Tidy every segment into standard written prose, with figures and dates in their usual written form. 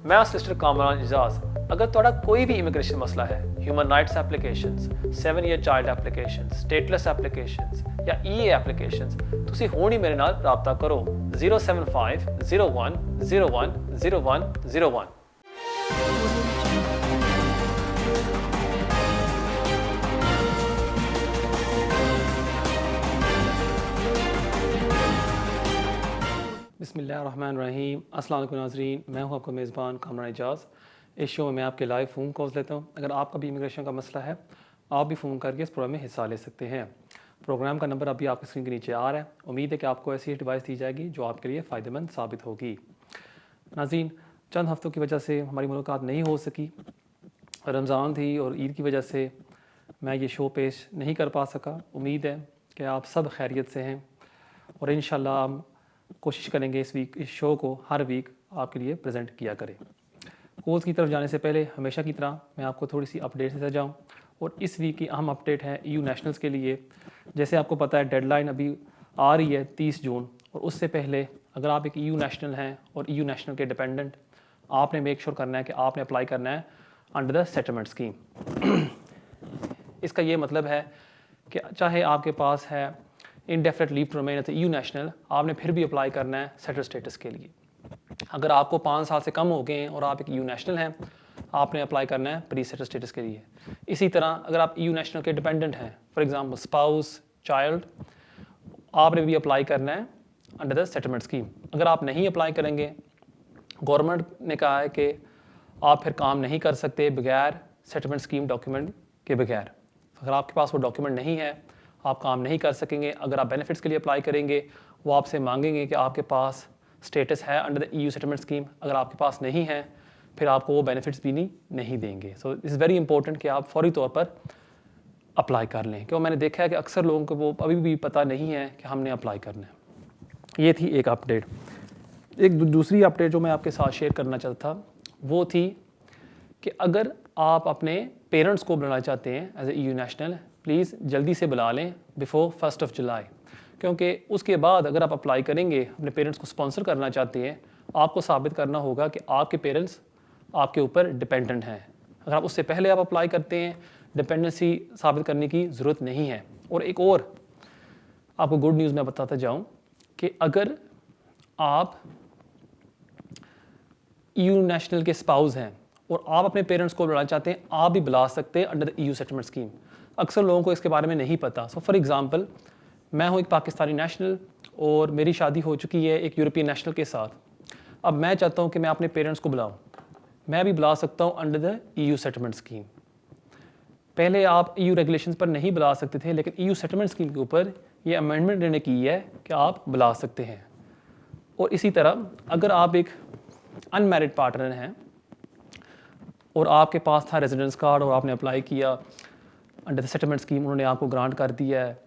मैं सिस्टर कामरान एजाज। अगर तुहाडा कोई भी इमिग्रेशन मसला है, human rights applications, 7 year child applications, stateless applications या ईए एप्लीकेशंस, तुसी हुण ही मेरे नाल राबता करो 075 01 01 01 01। बिस्मिल्लाहिर्रहमानिर्रहीम। अस्सलाम वालेकुम नाज़रीन, मैं हूं आपका मेज़बान कामरान एजाज। इस शो में मैं आपके लाइव फ़ोन कॉल्स लेता हूं। अगर आपका भी इमिग्रेशन का मसला है, आप भी फ़ोन करके इस प्रोग्राम में हिस्सा ले सकते हैं। प्रोग्राम का नंबर अभी आपकी स्क्रीन के नीचे आ रहा है। उम्मीद है कि आपको ऐसी एडवाइस दी जाएगी जो आपके लिए फ़ायदेमंद साबित होगी। नाज़रीन, चंद हफ़्तों की वजह से हमारी मुलाकात नहीं हो सकी। रमज़ान थी और ईद की वजह से मैं ये शो पेश नहीं कर पा सका। उम्मीद है कि आप सब खैरियत से हैं और इंशाल्लाह हम कोशिश करेंगे इस शो को हर वीक आपके लिए प्रेजेंट किया करें। कोर्स की तरफ जाने से पहले हमेशा की तरह मैं आपको थोड़ी सी अपडेट देता जाऊँ। और इस वीक की अहम अपडेट है EU नेशनल्स के लिए। जैसे आपको पता है, डेडलाइन अभी आ रही है 30 जून, और उससे पहले अगर आप एक EU नेशनल हैं और EU नेशनल के डिपेंडेंट, आपने मेक श्योर करना है कि आपने अप्लाई करना है अंडर द सेटलमेंट स्कीम। इसका ये मतलब है कि चाहे आपके पास है indefinite leave to remain as EU national, आपने फिर भी अप्लाई करना है सेटल स्टेटस के लिए। अगर आपको 5 साल से कम हो गए हैं और आप एक EU नेशनल हैं, आपने अप्लाई करना है प्री सेटल स्टेटस के लिए। इसी तरह अगर आप EU नेशनल के डिपेंडेंट हैं, फॉर एग्जांपल स्पाउस, चाइल्ड, आपने भी अप्लाई करना है अंडर द सेटलमेंट स्कीम। अगर आप नहीं अप्लाई करेंगे, गवर्नमेंट ने कहा है कि आप फिर काम नहीं कर सकते बगैर सेटलमेंट स्कीम डॉक्यूमेंट के बगैर। अगर आपके पास वो डॉक्यूमेंट नहीं है, आप काम नहीं कर सकेंगे। अगर आप बेनिफिट्स के लिए अप्लाई करेंगे, वो आपसे मांगेंगे कि आपके पास स्टेटस है under the EU settlement scheme. अगर आपके पास नहीं है, फिर आपको वो बेनिफिट्स भी नहीं देंगे। सो इट्स वेरी इंपॉर्टेंट कि आप फौरी तौर पर अप्लाई कर लें, क्योंकि मैंने देखा है कि अक्सर लोगों को वो अभी भी पता नहीं है कि हमने अप्लाई करना है। ये थी एक अपडेट। एक दूसरी अपडेट जो मैं आपके साथ शेयर करना चाहता था वो थी कि अगर आप अपने पेरेंट्स को बुलाना चाहते हैं as a EU national, please जल्दी से बुला लें बिफोर 1 जुलाई, क्योंकि उसके बाद अगर आप अप्लाई करेंगे, अपने पेरेंट्स को स्पॉन्सर करना चाहते हैं, आपको साबित करना होगा कि आपके पेरेंट्स आपके ऊपर डिपेंडेंट हैं। अगर आप उससे पहले आप अप्लाई करते हैं, डिपेंडेंसी साबित करने की ज़रूरत नहीं है। और एक और आपको गुड न्यूज़ मैं बताता जाऊँ कि अगर आप EU नेशनल के स्पाउस हैं और आप अपने पेरेंट्स को बुलाना चाहते हैं, आप भी बुला सकते हैं under the EU settlement scheme. अक्सर लोगों को इसके बारे में नहीं पता। सो फॉर एग्जांपल, मैं हूँ एक पाकिस्तानी नेशनल और मेरी शादी हो चुकी है एक यूरोपियन नेशनल के साथ। अब मैं चाहता हूँ कि मैं अपने पेरेंट्स को बुलाऊँ, मैं भी बुला सकता हूँ under the EU settlement scheme. पहले आप EU रेगुलेशंस पर नहीं बुला सकते थे, लेकिन EU सेटलमेंट स्कीम के ऊपर ये अमेंडमेंट ने की है कि आप बुला सकते हैं। और इसी तरह अगर आप एक अनमैरिड पार्टनर हैं और आपके पास था रेजिडेंस कार्ड और आपने अप्लाई किया अंडर द सेटलमेंट स्कीम, उन्होंने आपको ग्रांट कर दिया है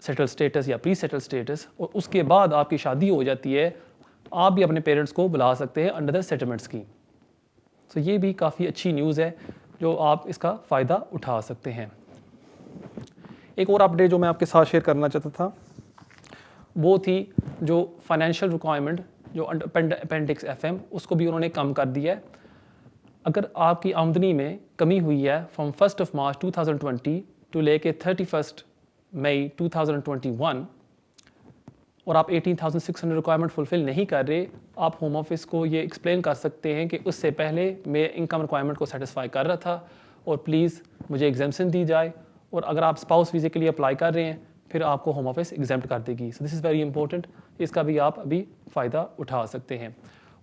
सेटल स्टेटस या प्री सेटल स्टेटस, और उसके बाद आपकी शादी हो जाती है, आप भी अपने पेरेंट्स को बुला सकते हैं अंडर द सेटलमेंट स्कीम। सो ये भी काफ़ी अच्छी न्यूज़ है जो आप इसका फ़ायदा उठा सकते हैं। एक और अपडेट जो मैं आपके साथ शेयर करना चाहता था वो थी जो फाइनेंशियल रिक्वायरमेंट जो अपेंडिक्स FM, उसको भी उन्होंने कम कर दिया है। अगर आपकी आमदनी में कमी हुई है फ्रॉम 1 मार्च 2020 टू लेके 31 मई 2021 और आप 18,600 रिक्वायरमेंट फुलफ़िल नहीं कर रहे, आप होम ऑफिस को ये एक्सप्लेन कर सकते हैं कि उससे पहले मैं इनकम रिक्वायरमेंट को सेटिस्फाई कर रहा था और प्लीज़ मुझे एग्जाम्पशन दी जाए। और अगर आप स्पाउस वीज़े के लिए अप्लाई कर रहे हैं, फिर आपको होम ऑफिस एग्जाम्प्ट कर देगी। So this is very important, इसका भी आप अभी फ़ायदा उठा सकते हैं।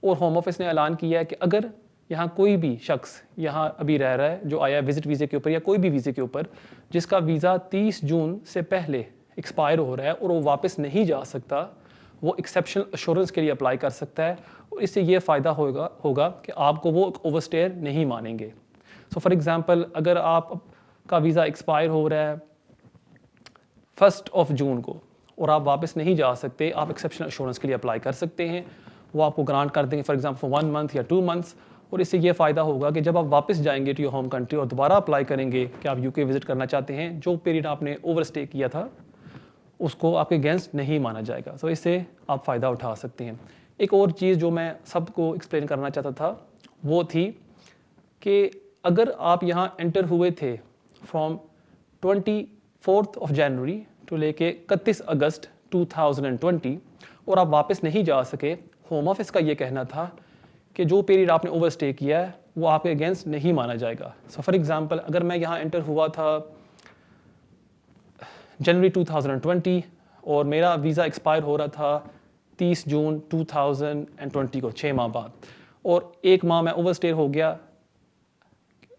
और होम ऑफिस ने ऐलान किया है कि अगर यहाँ कोई भी शख्स यहाँ अभी रह रहा है जो आया विजिट वीज़े के ऊपर या कोई भी वीज़े के ऊपर, जिसका वीज़ा 30 जून से पहले एक्सपायर हो रहा है और वो वापस नहीं जा सकता, वो एक्सेप्शनल अश्योरेंस के लिए अप्लाई कर सकता है। और इससे ये फ़ायदा होगा कि आपको वो ओवरस्टेयर नहीं मानेंगे। सो फॉर एग्ज़ाम्पल, अगर आपका वीज़ा एक्सपायर हो रहा है 1 जून को और आप वापस नहीं जा सकते, आप एक्सेप्शनल अश्योरेंस के लिए अप्लाई कर सकते हैं। वो आपको ग्रांट कर देंगे फॉर एग्जाम्पल 1 मंथ या 2 मंथ्स। और इससे ये फ़ायदा होगा कि जब आप वापस जाएंगे टू योर होम कंट्री और दोबारा अप्लाई करेंगे कि आप UK विज़िट करना चाहते हैं, जो पीरियड आपने ओवर स्टे किया था उसको आपके अगेंस्ट नहीं माना जाएगा। सो इससे आप फ़ायदा उठा सकते हैं। एक और चीज़ जो मैं सबको एक्सप्लेन करना चाहता था वो थी कि अगर आप यहाँ एंटर हुए थे फ्रॉम 24 जनवरी टू लेके 31 अगस्त 2020 और आप वापस नहीं जा सके, होम ऑफिस का ये कहना था कि जो पीरियड आपने ओवरस्टे किया है वो आपके अगेंस्ट नहीं माना जाएगा। सो फॉर एग्जांपल, अगर मैं यहाँ एंटर हुआ था जनवरी 2020 और मेरा वीज़ा एक्सपायर हो रहा था 30 जून 2020 को, 6 माह बाद, और 1 माह मैं ओवरस्टे हो गया,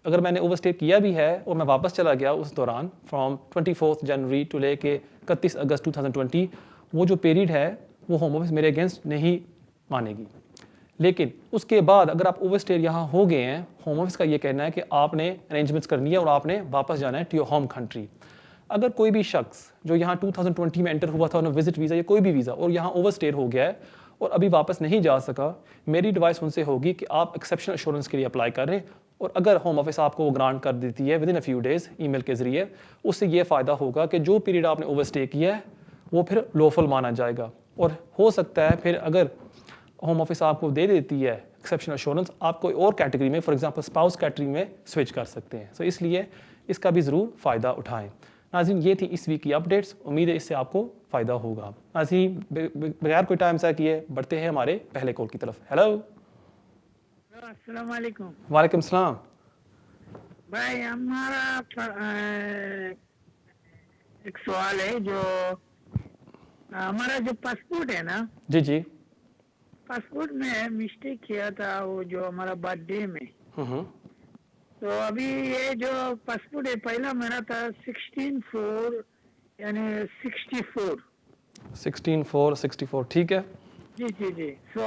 अगर मैंने ओवरस्टे किया भी है और मैं वापस चला गया उस दौरान फ्रॉम 24 जनवरी टू लेके 31 अगस्त 2020, वो जो पीरियड है वो होम ऑफिस मेरे अगेंस्ट नहीं मानेगी। लेकिन उसके बाद अगर आप ओवरस्टे यहाँ हो गए हैं, होम ऑफिस का ये कहना है कि आपने अरेंजमेंट्स करनी है और आपने वापस जाना है टू योर होम कंट्री। अगर कोई भी शख्स जो यहाँ 2020 में एंटर हुआ था ऑन विजिट वीज़ा या कोई भी वीज़ा और यहाँ ओवरस्टे हो गया है और अभी वापस नहीं जा सका, मेरी एडवाइस उनसे होगी कि आप एक्सेप्शनल इंश्योरेंस के लिए अप्लाई करें, और अगर होम ऑफिस आपको वो ग्रांट कर देती है with in a few days email के ज़रिए, उससे ये फ़ायदा होगा कि जो पीरियड आपने ओवरस्टे किया है वो फिर लॉफुल माना जाएगा। और हो सकता है फिर अगर होम ऑफिस आपको दे देती है एक्सेप्शनल इंश्योरेंस, आप कोई और कैटेगरी में, फॉर एग्जांपल स्पाउस कैटेगरी में स्विच कर सकते हैं। सो इसलिए इसका भी ज़रूर फ़ायदा उठाएं। नाज़रीन, ये थी इस वीक की अपडेट्स, उम्मीद है इससे आपको फ़ायदा होगा। नाज़रीन, बगैर कोई टाइम ज़ाया किए बढ़ते हैं हमारे पहले कॉल की तरफ। हेलो, अस्सलाम वालेकुम। वालेकुम सलाम। भाई, हमारा एक सवाल है, जो हमारा जो पासपोर्ट है ना, जी जी। पासपोर्ट में मिस्टेक किया था वो जो हमारा बर्थडे में। तो अभी ये जो पासपोर्ट है पहला मेरा था 16/4 यानी 64। 16/4/64, ठीक है। जी जी जी। सो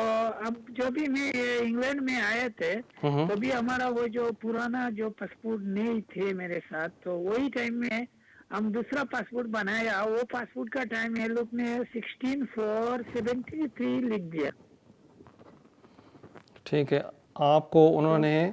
अब जो भी मैं इंग्लैंड में आए थे तो भी हमारा वो जो पुराना जो पासपोर्ट नहीं थे मेरे साथ, तो वही टाइम में हम दूसरा पासपोर्ट बनाया। वो पासपोर्ट का टाइम ये लोग ने 16/4/73 लिख दिया। ठीक है, आपको उन्होंने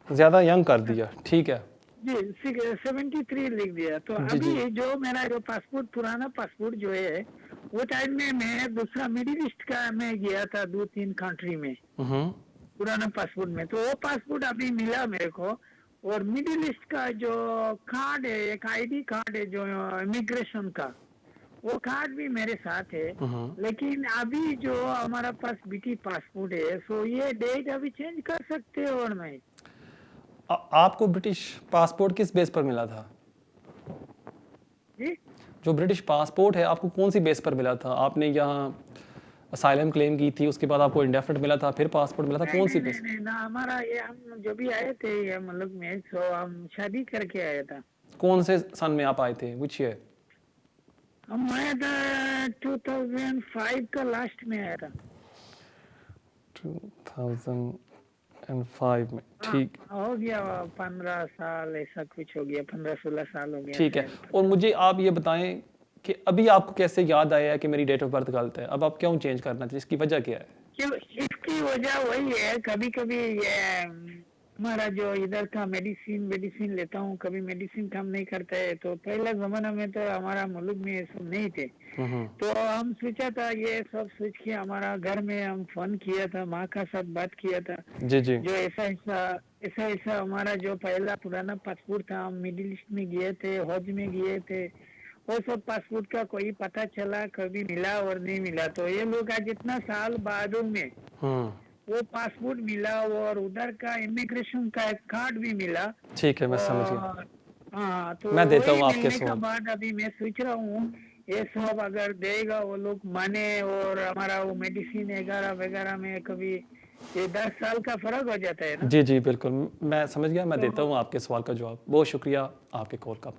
ज़्यादा यंग कर दिया, ठीक है जी, 73 लिख दिया। तो जी जी। अभी जो मेरा जो पासपोर्ट पुराना पासपोर्ट जो है वो टाइम में मैं दूसरा मिडिल ईस्ट का मैं गया था 2-3 कंट्री में पुराना पासपोर्ट में। तो वो पासपोर्ट अभी मिला मेरे को, और मिडिल ईस्ट का जो कार्ड है, एक आईडी कार्ड है जो इमिग्रेशन का, वो कार्ड भी मेरे साथ है। लेकिन अभी जो हमारा पास बीटी पासपोर्ट है, सो ये डेट अभी चेंज कर सकते हो और नहीं? आपको ब्रिटिश पासपोर्ट किस बेस पर मिला था जी? जो ब्रिटिश पासपोर्ट है आपको कौन सी बेस पर मिला था? आपने यहाँ असाइलम क्लेम की थी, उसके बाद आपको इंडेफिनिट मिला था, फिर पासपोर्ट मिला था, कौन सी बेस? नहीं, ना हमारा ये, हम जो भी आए थे ये मुल्क में, सो हम शादी करके आया था। कौन से सन में आप आए थे, विच ईयर? हम आया था 2005 का लास्ट में आया था। 2005 में, ठीक। हो गया 15 साल ऐसा कुछ हो गया, 15-16 साल हो गया। ठीक है, और मुझे आप ये बताएं कि अभी आपको कैसे याद आया कि मेरी डेट ऑफ बर्थ गलत है? अब आप क्यों चेंज करना चाहिए, इसकी वजह क्या है? इसकी वजह वही है, कभी कभी ये हमारा जो इधर का मेडिसिन लेता हूँ, कभी मेडिसिन काम नहीं करता है। तो पहला जमाना में तो हमारा मुल्क में ये सब नहीं थे, तो हम सोचा था, ये सब सोच के हमारा घर में हम फोन किया था, माँ का साथ बात किया था जी जी। जो ऐसा हमारा जो पहला पुराना पासपोर्ट था, हम मिडिल ईस्ट में गए थे, हज में गए थे, वो सब पासपोर्ट का कोई पता चला, कभी मिला और नहीं मिला। तो ये लोग आज इतना साल बाद में वो पासपोर्ट मिला और उधर का इमिग्रेशन का एक कार्ड भी मिला। ठीक है, मैं समझ गया। हाँ, तो मैं देता हूँ आपके मिलने के सवाल। बाद अभी मैं सोच रहा हूँ ये सब अगर देगा वो लोग माने, और हमारा वो मेडिसिन वगैरह में कभी ये 10 साल का फर्क हो जाता है ना। जी जी बिल्कुल, मैं समझ गया, मैं देता हूँ आपके सवाल का जवाब। बहुत शुक्रिया आपके कॉल का।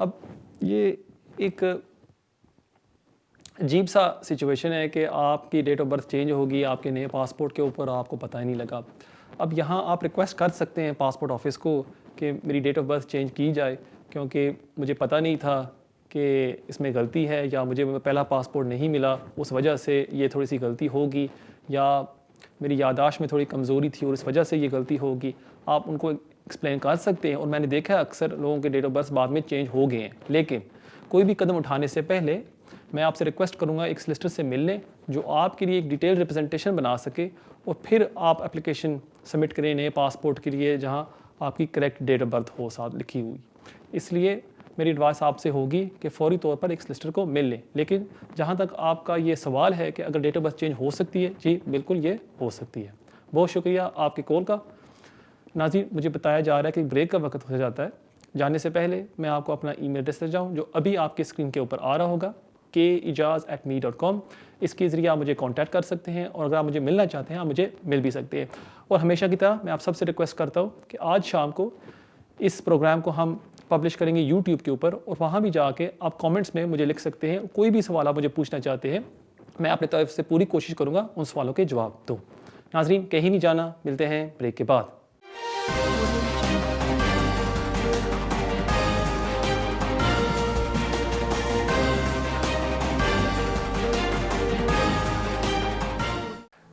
अब ये एक अजीब सा सिचुएशन है कि आपकी डेट ऑफ बर्थ चेंज होगी आपके नए पासपोर्ट के ऊपर, आपको पता ही नहीं लगा। अब यहाँ आप रिक्वेस्ट कर सकते हैं पासपोर्ट ऑफिस को कि मेरी डेट ऑफ बर्थ चेंज की जाए, क्योंकि मुझे पता नहीं था कि इसमें गलती है, या मुझे पहला पासपोर्ट नहीं मिला उस वजह से ये थोड़ी सी गलती होगी, या मेरी याददाश्त में थोड़ी कमज़ोरी थी और इस वजह से ये गलती होगी। आप उनको एक्सप्लेन कर सकते हैं। और मैंने देखा है अक्सर लोगों के डेट ऑफ बर्थ बाद में चेंज हो गए हैं। लेकिन कोई भी कदम उठाने से पहले मैं आपसे रिक्वेस्ट करूंगा एक सॉलिसिटर से मिलने जो आपके लिए एक डिटेल रिप्रेजेंटेशन बना सके, और फिर आप एप्लीकेशन सबमिट करें नए पासपोर्ट के लिए जहाँ आपकी करेक्ट डेट ऑफ बर्थ हो साथ लिखी हुई। इसलिए मेरी एडवाइस आपसे होगी कि फौरी तौर पर एक सॉलिसिटर को मिल लें। लेकिन जहाँ तक आपका ये सवाल है कि अगर डेट ऑफ बर्थ चेंज हो सकती है, जी बिल्कुल ये हो सकती है। बहुत शुक्रिया आपके कॉल का। नाज़रीन, मुझे बताया जा रहा है कि ब्रेक का वक्त हो जाता है। जाने से पहले मैं आपको अपना ईमेल एड्रेस दे जाऊँ जो अभी आपके स्क्रीन के ऊपर आ रहा होगा, keijaz@me.com। इसके ज़रिए आप मुझे कांटेक्ट कर सकते हैं और अगर आप मुझे मिलना चाहते हैं आप मुझे मिल भी सकते हैं। और हमेशा की तरह मैं आप सबसे रिक्वेस्ट करता हूँ कि आज शाम को इस प्रोग्राम को हम पब्लिश करेंगे यूट्यूब के ऊपर, और वहाँ भी जाके आप कमेंट्स में मुझे लिख सकते हैं। कोई भी सवाल आप मुझे पूछना चाहते हैं, मैं अपनी तरफ से पूरी कोशिश करूँगा उन सवालों के जवाब दूँ। नाज़रीन, कहीं नहीं जाना, मिलते हैं ब्रेक के बाद।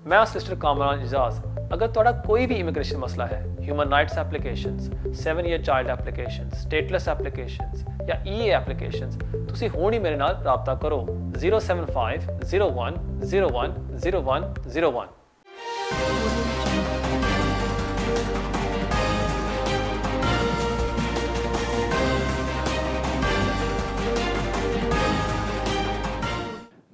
मैं सिस्टर कामरान इजाज। अगर तुहाडा कोई भी इमिग्रेशन मसला है, human rights applications, 7 year child applications, stateless applications या ईए एप्लीकेशंस, तुसी हुण ही मेरे नाल राबता करो 075 01 01 01 01।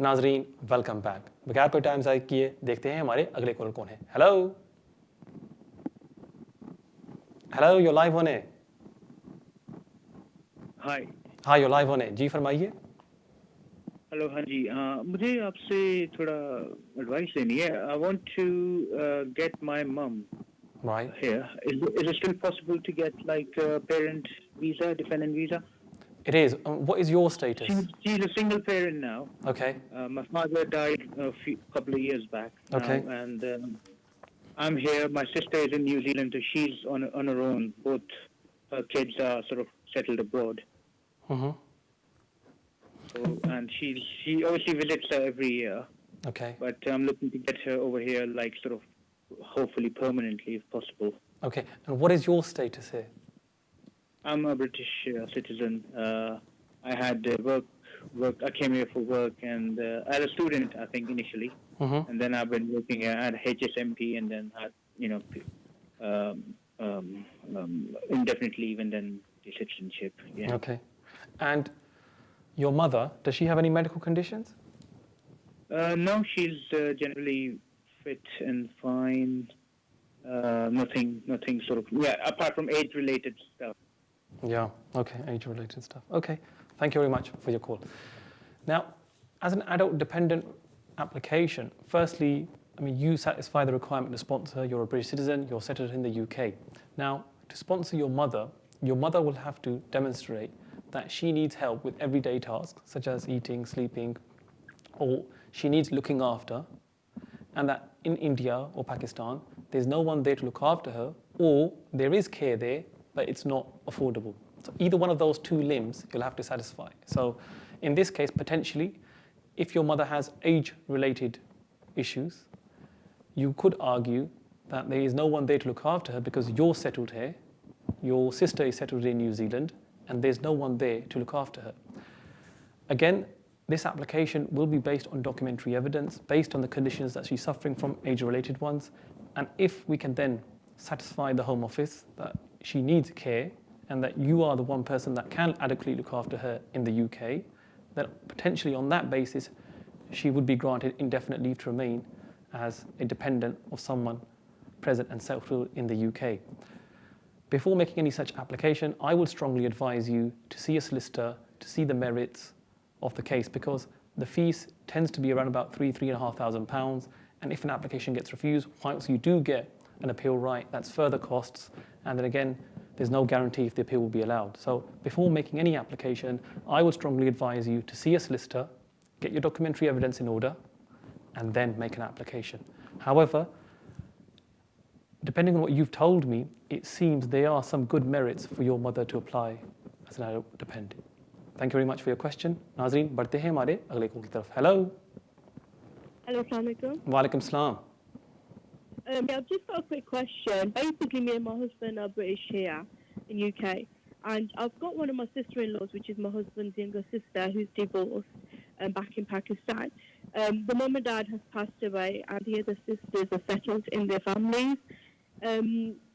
नाजरीन, वेलकम बैक। बगैर कोई टाइम ज़ाया किए देखते हैं हमारे अगले कॉल कौन है। Hello hello, you live on है। हाय हाँ, यू लाइव ऑन है जी, फरमाइए। हेलो, हाँ जी, मुझे आपसे थोड़ा एडवाइस लेनी है। I want to get my mum Right. here. Is it still possible to get like a parent visa, dependent visa? It is. What is your status? She's a single parent now. Okay. My father died a couple of years back now, Okay. and I'm here. My sister is in New Zealand, so she's on her own. Both her kids are sort of settled abroad. Mm-hmm. So, and she obviously visits her every year. Okay. But I'm looking to get her over here, like sort of, hopefully permanently, if possible. Okay. And what is your status here? I'm a British citizen. I had work. I came here for work, and as a student, I think initially, Mm-hmm. and then I've been working here at HSMP, and then had indefinite leave, and then the citizenship. Yeah. Okay. And your mother, does she have any medical conditions? No, she's generally fit and fine. Nothing sort of, apart from age-related stuff. Yeah. Okay. Age-related stuff. Okay. Thank you very much for your call. Now, as an adult dependent application, firstly, I mean, you satisfy the requirement to sponsor. You're a British citizen. You're settled in the UK. Now, to sponsor your mother will have to demonstrate that she needs help with everyday tasks such as eating, sleeping, or she needs looking after, and that in India or Pakistan, there's no one there to look after her, or there is care there, but it's not affordable. So either one of those two limbs you'll have to satisfy. So in this case, potentially, if your mother has age-related issues, you could argue that there is no one there to look after her because you're settled here, your sister is settled in New Zealand, and there's no one there to look after her. Again, this application will be based on documentary evidence, based on the conditions that she's suffering from, age-related ones, and if we can then satisfy the Home Office that she needs care and that you are the one person that can adequately look after her in the UK, then potentially on that basis, she would be granted indefinite leave to remain as a dependent of someone present and settled in the UK. Before making any such application, I would strongly advise you to see a solicitor to see the merits of the case, because the fees tends to be around about £3,500, and if an application gets refused, whilst you do get an appeal right, that's further costs, and then again, there's no guarantee if the appeal will be allowed. So before making any application, I would strongly advise you to see a solicitor, get your documentary evidence in order, and then make an application. However, depending on what you've told me, it seems there are some good merits for your mother to apply as an adult dependent. Thank you very much for your question. नाज़रीन, बढ़ते हैं हमारे अगले call की तरफ. Hello. Hello, assalamu alaikum. Walaikum salam. Yeah, I've just got a quick question. Basically, me and my husband are British here in UK, and I've got one of my sister-in-laws, which is my husband's younger sister, who's divorced back in Pakistan. The mum and dad has passed away, and the other sisters are settled in their families.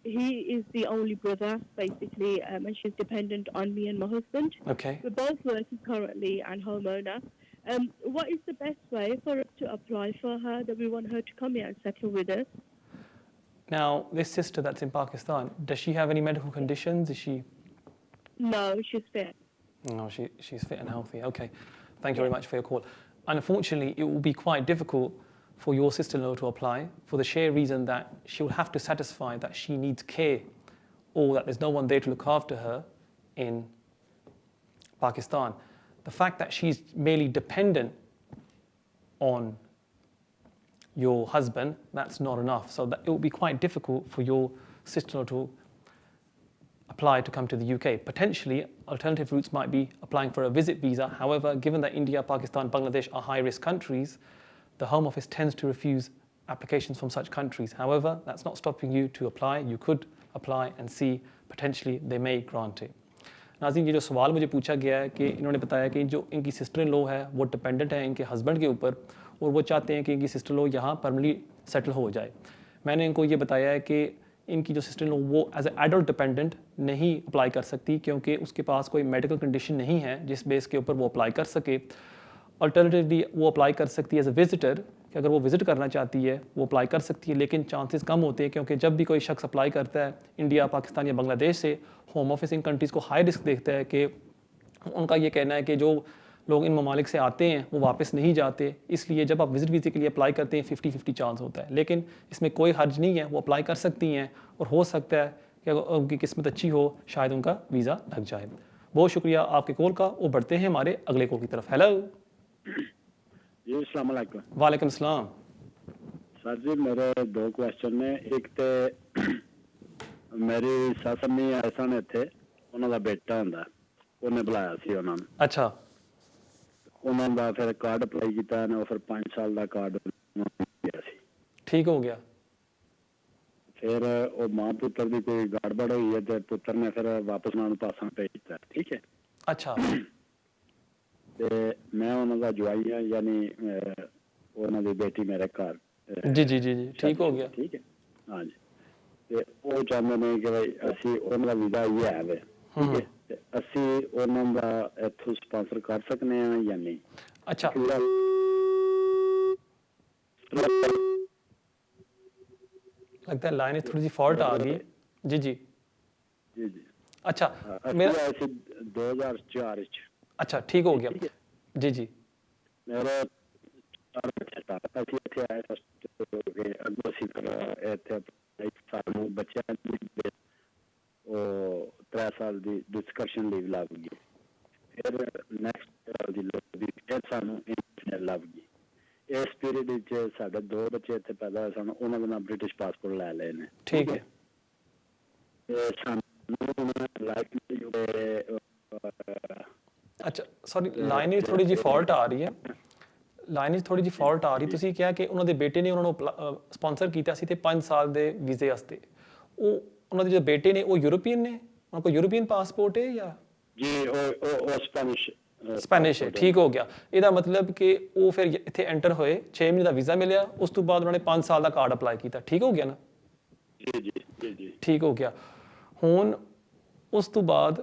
He is the only brother, basically, and she's dependent on me and my husband. Okay. We're both working currently and homeowner. What is the best way for us to apply for her, that we want her to come here and settle with us? Now, this sister that's in Pakistan, does she have any medical conditions? Is she? No, she's fit. No, she's fit and healthy. Okay. Thank you very much for your call. Unfortunately, it will be quite difficult for your sister-in-law to apply for the sheer reason that she will have to satisfy that she needs care or that there's no one there to look after her in Pakistan. The fact that she's merely dependent on your husband, that's not enough. So that it will be quite difficult for your sister-in-law to apply to come to the UK. Potentially, alternative routes might be applying for a visit visa. However, given that India, Pakistan, Bangladesh are high-risk countries, the Home Office tends to refuse applications from such countries. However, that's not stopping you to apply. You could apply and see potentially they may grant it. नाज़रीन, ये जो सवाल मुझे पूछा गया है कि इन्होंने बताया कि जो इनकी सिस्टर इन लॉ है वो डिपेंडेंट है इनके हस्बैंड के ऊपर और वो चाहते हैं कि इनकी सिस्टर लॉ यहाँ परमानेंटली सेटल हो जाए। मैंने इनको ये बताया है कि इनकी जो सिस्टर इन लॉ वो एज ए एडल्ट डिपेंडेंट नहीं अप्लाई कर सकती क्योंकि उसके पास कोई मेडिकल कंडीशन नहीं है जिस बेस के ऊपर वो अप्लाई कर सके। अल्टरनेटिवली वो अप्लाई कर सकती है एज ए विजिटर कि अगर वो विज़िट करना चाहती है वो अप्लाई कर सकती है, लेकिन चांसेस कम होते हैं क्योंकि जब भी कोई शख्स अप्लाई करता है इंडिया, पाकिस्तान या बांग्लादेश से, होम ऑफिस इन कंट्रीज़ को हाई रिस्क देखता है कि उनका ये कहना है कि जो लोग इन ममालिक से आते हैं वो वापस नहीं जाते, इसलिए जब आप विज़िट वीज़े के लिए अप्लाई करते हैं 50-50 चांस होता है। लेकिन इसमें कोई हर्ज नहीं है, वो अप्लाई कर सकती हैं और हो सकता है कि अगर उनकी किस्मत अच्छी हो शायद उनका वीज़ा लग जाए। बहुत शुक्रिया आपके कॉल का और बढ़ते हैं हमारे अगले कॉल की तरफ। हेलो जी, अस्सलाम वालेकुम। वालेकुम सलाम। सर जी, मेरे दो क्वेश्चन ने। एक तो मेरी सस अम्मी ऐसा ने थे, उन्होंने बेटा होंदा, उन्हें बुलाया सी उन्होंने। अच्छा। उन्होंने दा फिर कार्ड अप्लाई किया ने, फिर 5 साल का कार्ड गया सी। ठीक हो गया। फिर वो मां पुत्र की कोई गड़बड़ हुई है तो पुत्र ने फिर वापस उन्होंने पासा भेज दिता। ठीक है। अच्छा। ते मैं उन्होंने जवाई हाँ, यानी उन्होंने बेटी मेरे घर। जी जी जी जी, ठीक हो गया। ठीक है, हाँ जी। ते वो चाहते ने कि भाई असी उन्होंने वीजा ये है वे, ठीक है, ते असी उन्होंने इथों स्पॉन्सर कर सकने हैं या नहीं। अच्छा। लगता है लाइन थोड़ी सी फॉल्ट आ गई। जी जी जी जी। अच्छा मेरा 2004। अच्छा, ठीक हो गया। जी जी। मेरा ਅਸੀਂ ਆਏ ਅੱਗੋਂ ਅਸੀਂ ਇੱਥੇ ਸਾਨੂੰ ਬੱਚਿਆਂ ਦੀ ਉਹ 3 ਸਾਲ ਦੀ ਡਿਸਕਸ਼ਨ ਲੀਵ ਲੱਗ ਗਈ। ਫਿਰ ਨੈਕਸਟ ਦੀ ਫਿਰ ਸਾਨੂੰ ਇੰਟਰਨੈਟ ਲੱਗ ਗਈ। ਇਸ ਪੀਰੀਅਡ ਵਿੱਚ ਸਾਡੇ 2 ਬੱਚੇ ਇੱਥੇ ਪੈਦਾ ਹੋਏ ਸਨ, ਉਹਨਾਂ ਦੇ ਨਾਲ ਬ੍ਰਿਟਿਸ਼ ਪਾਸਪੋਰਟ ਲੈ ਲਏ ਨੇ। ਠੀਕ ਹੈ। ਤੇ ਸਾਨੂੰ ਲਾਈਕ ਅੱਛਾ ਸੌਰੀ, ਲਾਈਨ ਵਿੱਚ ਥੋੜੀ ਜਿਹੀ ਫਾਲਟ ਆ ਰਹੀ ਹੈ। ਲਾਈਨ ਵਿੱਚ ਥੋੜੀ ਜਿਹੀ ਫਾਲਟ ਆ ਰਹੀ। ਤੁਸੀਂ ਕਿਹਾ ਕਿ ਉਹਨਾਂ ਦੇ ਬੇਟੇ ਨੇ ਉਹਨਾਂ ਨੂੰ ਸਪਾਂਸਰ ਕੀਤਾ ਸੀ ਤੇ 5 ਸਾਲ ਦੇ ਵੀਜ਼ੇ ਵਾਸਤੇ। ਉਹ ਉਹਨਾਂ ਦੇ ਜੋ ਬੇਟੇ ਨੇ ਉਹ ਯੂਰੋਪੀਅਨ ਨੇ, ਉਹਨਾਂ ਕੋਲ ਯੂਰੋਪੀਅਨ ਪਾਸਪੋਰਟ ਹੈ ਜਾਂ? ਜੀ ਉਹ ਸਪੈਨਿਸ਼ ਹੈ। ਠੀਕ ਹੋ ਗਿਆ। ਇਹਦਾ ਮਤਲਬ ਕਿ ਉਹ ਫਿਰ ਇੱਥੇ ਐਂਟਰ ਹੋਏ, 6 ਮਹੀਨੇ ਦਾ ਵੀਜ਼ਾ ਮਿਲਿਆ, ਉਸ ਤੋਂ ਬਾਅਦ ਉਹਨਾਂ ਨੇ 5 ਸਾਲ ਦਾ ਕਾਰਡ ਅਪਲਾਈ ਕੀਤਾ। ਠੀਕ ਹੋ ਗਿਆ ਨਾ? ਜੀ ਜੀ ਜੀ ਜੀ, ਠੀਕ ਹੋ ਗਿਆ। ਹੁਣ ਉਸ ਤੋਂ ਬਾਅਦ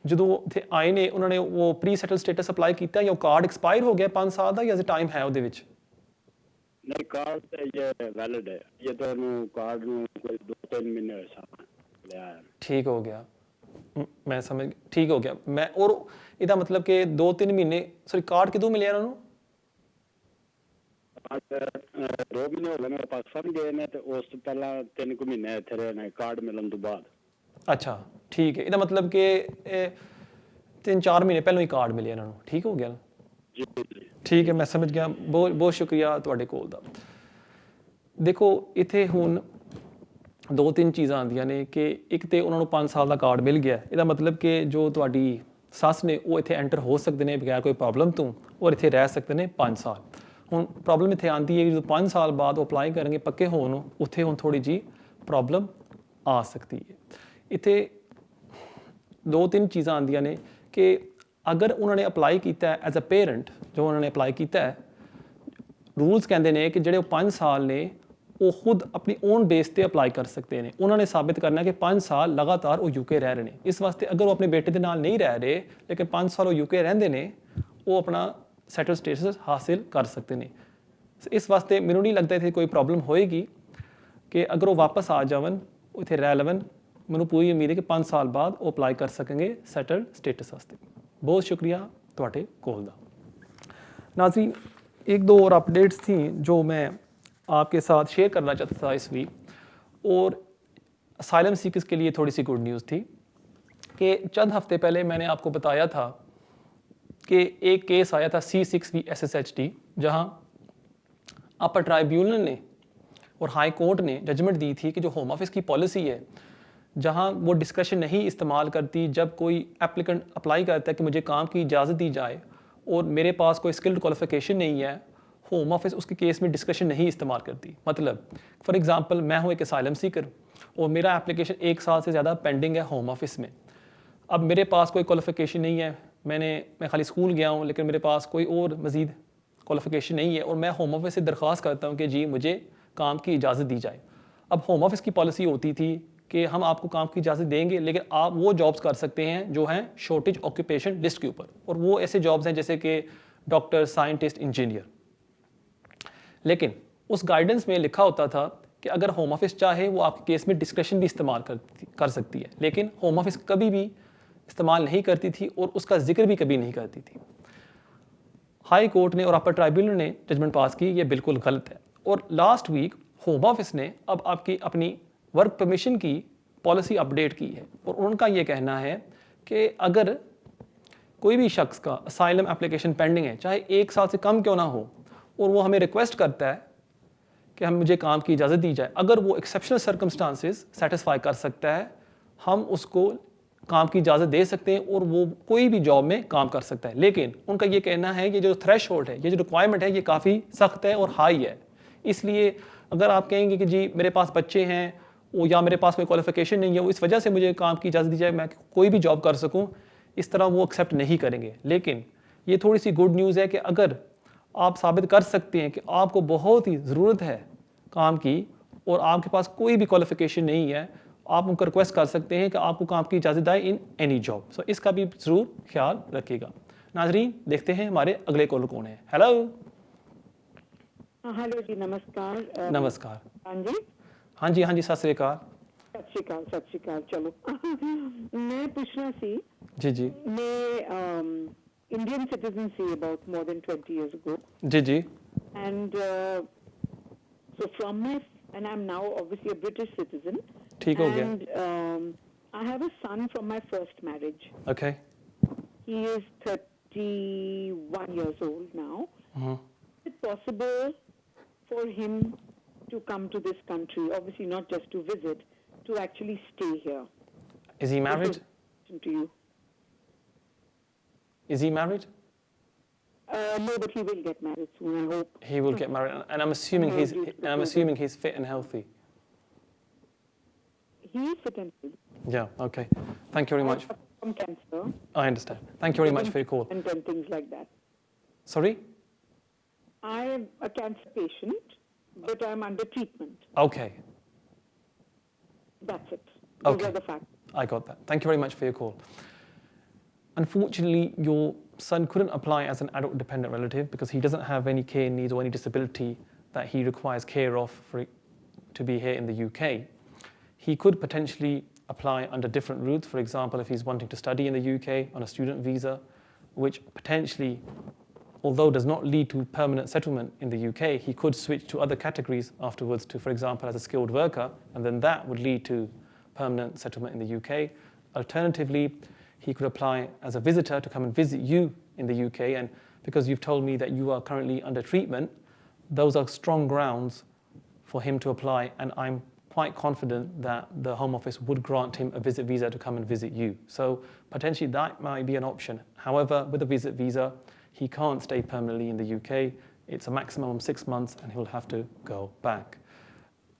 ਜਦੋਂ ਇੱਥੇ ਆਏ ਨੇ ਉਹਨਾਂ ਨੇ ਉਹ ਪ੍ਰੀ ਸੈਟਲ ਸਟੇਟਸ ਅਪਲਾਈ ਕੀਤਾ ਜਾਂ ਕਾਰਡ ਐਕਸਪਾਇਰ ਹੋ ਗਿਆ 5 ਸਾਲ ਦਾ ਜਾਂ ਟਾਈਮ ਹੈ ਉਹਦੇ ਵਿੱਚ? नहीं, कार्ड तो ये वैलिड है, ये तो कार्ड कोई 2-3 महीने ऐसा लिया है। ठीक हो गया, मैं समझ, ठीक हो गया मैं। और ਇਹਦਾ ਮਤਲਬ ਕਿ 2-3 ਮਹੀਨੇ ਸੌਰੀ ਕਾਰਡ ਕਿਦੋਂ ਮਿਲਿਆ ਇਹਨਾਂ ਨੂੰ? 2 ਮਹੀਨੇ ਹੋ ਗਏ ਨੇ ਪਾਕਿਸਤਾਨ ਗਏ ਨੇ ਤੇ ਉਸ ਤੋਂ ਪਹਿਲਾਂ 3 ਕੁ ਮਹੀਨੇ ਇੱਥੇ ਰਹੇ ਨੇ ਕਾਰਡ ਮਿਲਣ ਤੋਂ ਬਾਅਦ। ਅੱਛਾ ਠੀਕ ਹੈ। ਇਹਦਾ ਮਤਲਬ ਕਿ 3-4 ਮਹੀਨੇ ਪਹਿਲਾਂ ਹੀ ਕਾਰਡ ਮਿਲਿਆ ਇਹਨਾਂ ਨੂੰ। ਠੀਕ ਹੋ ਗਿਆ ਨਾ? ਜੀ ਜੀ ਠੀਕ ਹੈ, ਮੈਂ ਸਮਝ ਗਿਆ। ਬਹੁਤ ਬਹੁਤ ਸ਼ੁਕਰੀਆ ਤੁਹਾਡੇ ਕੋਲ ਦਾ। ਦੇਖੋ ਇੱਥੇ ਹੁਣ 2-3 ਚੀਜ਼ਾਂ ਆਉਂਦੀਆਂ ਨੇ ਕਿ ਇੱਕ ਤੇ ਉਹਨਾਂ ਨੂੰ 5 ਸਾਲ ਦਾ ਕਾਰਡ ਮਿਲ ਗਿਆ। ਇਹਦਾ ਮਤਲਬ ਕਿ ਜੋ ਤੁਹਾਡੀ ਸੱਸ ਨੇ ਉਹ ਇੱਥੇ ਐਂਟਰ ਹੋ ਸਕਦੇ ਨੇ ਬਗੈਰ ਕੋਈ ਪ੍ਰੋਬਲਮ ਤੋਂ ਔਰ ਇੱਥੇ ਰਹਿ ਸਕਦੇ ਨੇ 5 ਸਾਲ। ਹੁਣ ਪ੍ਰੋਬਲਮ ਇੱਥੇ ਆਉਂਦੀ ਹੈ ਕਿ ਜਦੋਂ 5 ਸਾਲ ਬਾਅਦ ਉਹ ਅਪਲਾਈ ਕਰਨਗੇ ਪੱਕੇ ਹੋਣ ਨੂੰ, ਉੱਥੇ ਹੁਣ ਥੋੜ੍ਹੀ ਜਿਹੀ ਪ੍ਰੋਬਲਮ ਆ ਸਕਦੀ ਹੈ। ਇੱਥੇ 2-3 ਚੀਜ਼ਾਂ ਆਉਂਦੀਆਂ ਨੇ ਕਿ ਅਗਰ ਉਹਨਾਂ ਨੇ ਅਪਲਾਈ ਕੀਤਾ ਹੈ ਐਜ਼ ਅ ਪੇਰੈਂਟ, ਜੋ ਉਹਨਾਂ ਨੇ ਅਪਲਾਈ ਕੀਤਾ ਹੈ, ਰੂਲਸ ਕਹਿੰਦੇ ਨੇ ਕਿ ਜਿਹੜੇ ਉਹ 5 ਸਾਲ ਨੇ वो खुद अपनी ओन बेस ते अप्लाई कर सकते हैं। उन्होंने साबित करना है कि 5 साल लगातार वो यूके रह रहे हैं। इस वास्ते अगर वो अपने बेटे के नाल नहीं रह रहे लेकिन 5 साल वो यूके रहंदे ने, वो अपना सैटल स्टेटस हासिल कर सकते हैं। इस वास्ते मैनू नहीं लगता इत्थे कोई प्रॉब्लम होएगी कि अगर वो वापस आ जावन इत्थे रह लवन। मैनू पूरी उम्मीद है कि 5 साल बाद वो अप्लाई कर सकेंगे सैटल स्टेटस वास्ते। बहुत शुक्रिया तुहाडे कॉल दा। नाज़रीन, एक दो और अपडेट्स थी जो मैं आपके साथ शेयर करना चाहता था इस वीक, और असाइलम सीकर्स के लिए थोड़ी सी गुड न्यूज़ थी कि चंद हफ्ते पहले मैंने आपको बताया था कि एक केस आया था C6V SSHD, जहां अपर ट्राइब्यूनल ने और हाई कोर्ट ने जजमेंट दी थी कि जो होम ऑफिस की पॉलिसी है, जहां वो डिस्क्रिशन नहीं इस्तेमाल करती जब कोई एप्लीकेंट अप्लाई करता है कि मुझे काम की इजाज़त दी जाए और मेरे पास कोई स्किल्ड क्वालिफिकेशन नहीं है, होम ऑफिस उसके केस में डिस्क्रिशन नहीं इस्तेमाल करती। मतलब फॉर एग्जांपल मैं हूँ एक असाइलम सीकर और मेरा एप्लीकेशन 1 साल से ज़्यादा पेंडिंग है होम ऑफिस में। अब मेरे पास कोई क्वालिफिकेशन नहीं है, मैं खाली स्कूल गया हूँ लेकिन मेरे पास कोई और मज़ीद क्वालिफिकेशन नहीं है, और मैं होम ऑफिस से दरख्वास्त करता हूँ कि जी मुझे काम की इजाज़त दी जाए। अब होम ऑफिस की पॉलिसी होती थी कि हम आपको काम की इजाज़त देंगे लेकिन आप वो जॉब्स कर सकते हैं जो हैं शॉर्टेज ऑक्यूपेशन लिस्ट के ऊपर, और वो ऐसे जॉब्स हैं जैसे कि डॉक्टर, साइंटिस्ट, इंजीनियर। लेकिन उस गाइडेंस में लिखा होता था कि अगर होम ऑफिस चाहे वो आपके केस में डिस्क्रिशन भी इस्तेमाल कर सकती है, लेकिन होम ऑफिस कभी भी इस्तेमाल नहीं करती थी और उसका जिक्र भी कभी नहीं करती थी। हाई कोर्ट ने और अपर ट्राइब्यूनल ने जजमेंट पास की, ये बिल्कुल गलत है। और लास्ट वीक होम ऑफिस ने अब आपकी अपनी वर्क परमिशन की पॉलिसी अपडेट की है, और उनका ये कहना है कि अगर कोई भी शख्स का असाइलम एप्लीकेशन पेंडिंग है, चाहे 1 साल से कम क्यों ना हो, और वो हमें रिक्वेस्ट करता है कि हम मुझे काम की इजाज़त दी जाए, अगर वो एक्सेप्शनल सर्कमस्टांसेस सेटिस्फाई कर सकता है, हम उसको काम की इजाज़त दे सकते हैं और वो कोई भी जॉब में काम कर सकता है। लेकिन उनका ये कहना है कि जो थ्रेशहोल्ड है, ये जो रिक्वायरमेंट है, ये काफ़ी सख्त है और हाई है। इसलिए अगर आप कहेंगे कि जी मेरे पास बच्चे हैं या मेरे पास कोई क्वालिफिकेशन नहीं है, वो इस वजह से मुझे काम की इजाज़त दी जाए, मैं कोई भी जॉब कर सकूँ, इस तरह वो एक्सेप्ट नहीं करेंगे। लेकिन ये थोड़ी सी गुड न्यूज़ है कि अगर आप साबित कर सकते हैं कि आपको बहुत ही ज़रूरत है काम की और आपके पास कोई भी क्वालिफिकेशन नहीं है, आप उनको रिक्वेस्ट कर सकते हैं कि आपको काम की इजाज़त आए इन एनी जॉब। सो इसका भी ज़रूर ख्याल रखिएगा। नाजरीन, देखते हैं हमारे अगले कॉलर कौन है। हेलो। हेलो जी, नमस्कार। नमस्कार। हाँ जी, हाँ जी, सत श्री अकाल। सत श्री अकाल। चलो मैं पूछना सी जी मैं Indian citizen see about more than 20 years ago. Ji And so and I'm now obviously a British citizen. ठीक हो गया। And I have a son from my first marriage. Okay. He is 31 years old now. Is it possible for him to come to this country, obviously not just to visit, to actually stay here? Is he married? To you. Is he married? No, but he will get married soon, I hope. He will get married, and I'm assuming he's fit and healthy. He is fit and healthy. Yeah. Okay. Thank you very much. From cancer. I understand. Thank you very much for your call. And things like that. Sorry? I am a cancer patient, but I'm under treatment. Okay. That's it. Those Okay. are the facts. I got that. Thank you very much for your call. Unfortunately, your son couldn't apply as an adult dependent relative because he doesn't have any care needs or any disability that he requires care of to be here in the UK. He could potentially apply under different routes. For example, if he's wanting to study in the UK on a student visa, which potentially, although does not lead to permanent settlement in the UK, he could switch to other categories afterwards to, for example, as a skilled worker, and then that would lead to permanent settlement in the UK. Alternatively, he could apply as a visitor to come and visit you in the UK, and because you've told me that you are currently under treatment, those are strong grounds for him to apply, and I'm quite confident that the Home Office would grant him a visit visa to come and visit you. So potentially that might be an option. However, with a visit visa, he can't stay permanently in the UK. It's a maximum of 6 months and he'll have to go back.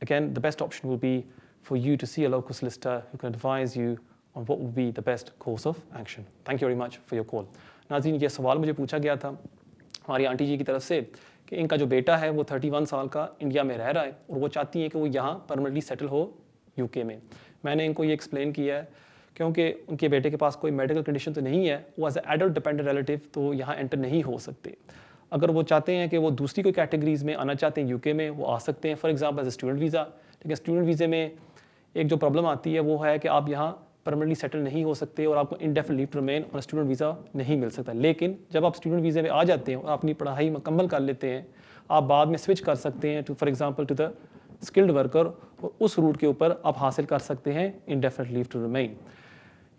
Again, the best option will be for you to see a local solicitor who can advise you on what would be the best course of action. Thank you very much for your call. नाज़रीन, ये सवाल मुझे पूछा गया था हमारी aunty जी की तरफ से कि इनका जो बेटा है वो 31 साल का इंडिया में रह रहा है और वो चाहती हैं कि वो यहाँ परमानेंटली सेटल हो यूके में। मैंने इनको ये एक्सप्लेन किया है क्योंकि उनके बेटे के पास कोई मेडिकल कंडीशन तो नहीं है, वो एज एडल्ट डिपेंडेंट रिलेटिव तो यहाँ एंटर नहीं हो सकते। अगर वो चाहते हैं कि वो दूसरी कोई कैटेगरीज में आना चाहते हैं यूके में, वो आ सकते हैं, for example as student visa. लेकिन स्टूडेंट वीज़े में एक जो प्रॉब्लम आती है वो है कि आप यहाँ परमानेंटली सेटल नहीं हो सकते और आपको इंडेफिनिट लीव टू रिमेन और स्टूडेंट वीज़ा नहीं मिल सकता। लेकिन जब आप स्टूडेंट वीज़े में आ जाते हैं और अपनी पढ़ाई मुकम्मल कर लेते हैं, आप बाद में स्विच कर सकते हैं to for example to the skilled worker और उस रूट के ऊपर आप हासिल कर सकते हैं इंडेफिनिट लीव टू रिमेन।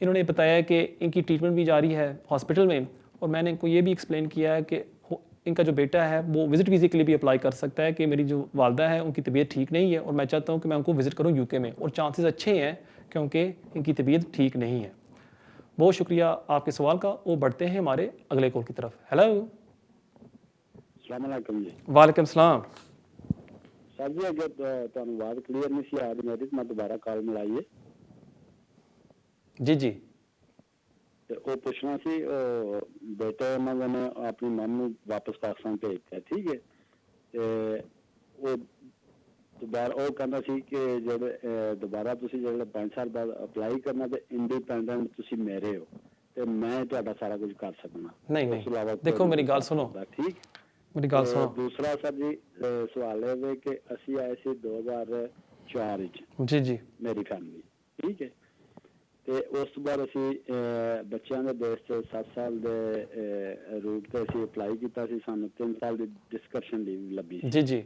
इन्होंने बताया कि इनकी ट्रीटमेंट भी जारी है हॉस्पिटल में और मैंने इनको ये भी एक्सप्लेन किया है कि इनका जो बेटा है वो विज़िट वीज़े के लिए भी अप्लाई कर सकता है कि मेरी जो वालदा है उनकी तबीयत ठीक नहीं है और मैं चाहता हूँ कि मैं उनको विज़िट करूँ यूके में, और चांसेस अच्छे हैं क्योंकि इनकी तबीयत ठीक नहीं है। बहुत शुक्रिया आपके सवाल का। वो बढ़ते हैं हमारे अगले कॉल की तरफ। हेलो, अस्सलाम वालेकुम जी। वालेकुम सलाम। सर जी अगर ਤੁਹਾਨੂੰ ਬਾਤ ਕਲੀਅਰ ਨਹੀਂ ਸੀ ਆ ਰਹੀ ਮੇਰੀ, ਮੈਂ ਦੁਬਾਰਾ ਕਾਲ ਮਿਲਾਈ ਹੈ। जी जी ਤੇ ਉਹ ਪੁੱਛਣਾ ਸੀ ਉਹ ਬੇਟੇ ਉਹਨਾਂ ਨੇ ਆਪਣੀ ਮਮ ਨੂੰ ਵਾਪਸ ਪਾਕਿਸਤਾਨ ਭੇਜਤਾ, ਠੀਕ ਹੈ, ਤੇ ਉਹ ਦੁਬਾਰਾ ਉਹ ਕਹਿੰਦਾ ਸੀ ਕਿ ਜਿਹੜੇ ਦੁਬਾਰਾ ਤੁਸੀਂ ਜਿਹੜੇ 5 ਸਾਲ ਬਾਅਦ ਅਪਲਾਈ ਕਰਨਾ ਤੇ ਇੰਡੀਪੈਂਡੈਂਟ ਤੁਸੀਂ ਮੇਰੇ ਹੋ ਤੇ ਮੈਂ ਤੁਹਾਡਾ ਸਾਰਾ ਕੁਝ ਕਰ ਸਕਣਾ। नहीं नहीं, देखो मेरी गल सुनो, ठीक। मेरी गल सुनो। दूसरा सर जी सवाल है कि ਅਸੀਂ ਆਏ ਸੀ 2004 ਵਿੱਚ जी जी ਮੇਰੀ ਫੈਮਿਲੀ, ਠੀਕ ਹੈ, ਤੇ ਉਸ ਤੋਂ ਬਾਅਦ ਅਸੀਂ ਬੱਚਿਆਂ ਦੇ ਬੇਸ ਤੇ 7 ਸਾਲ ਦੇ ਰੂਟ ਤੇ ਅਸੀਂ ਅਪਲਾਈ ਕੀਤਾ ਸੀ, ਸਾਨੂੰ 3 ਸਾਲ ਦੀ ਡਿਸਕਸ਼ਨ ਲੀਵ ਲੱਭੀ ਸੀ। जी जी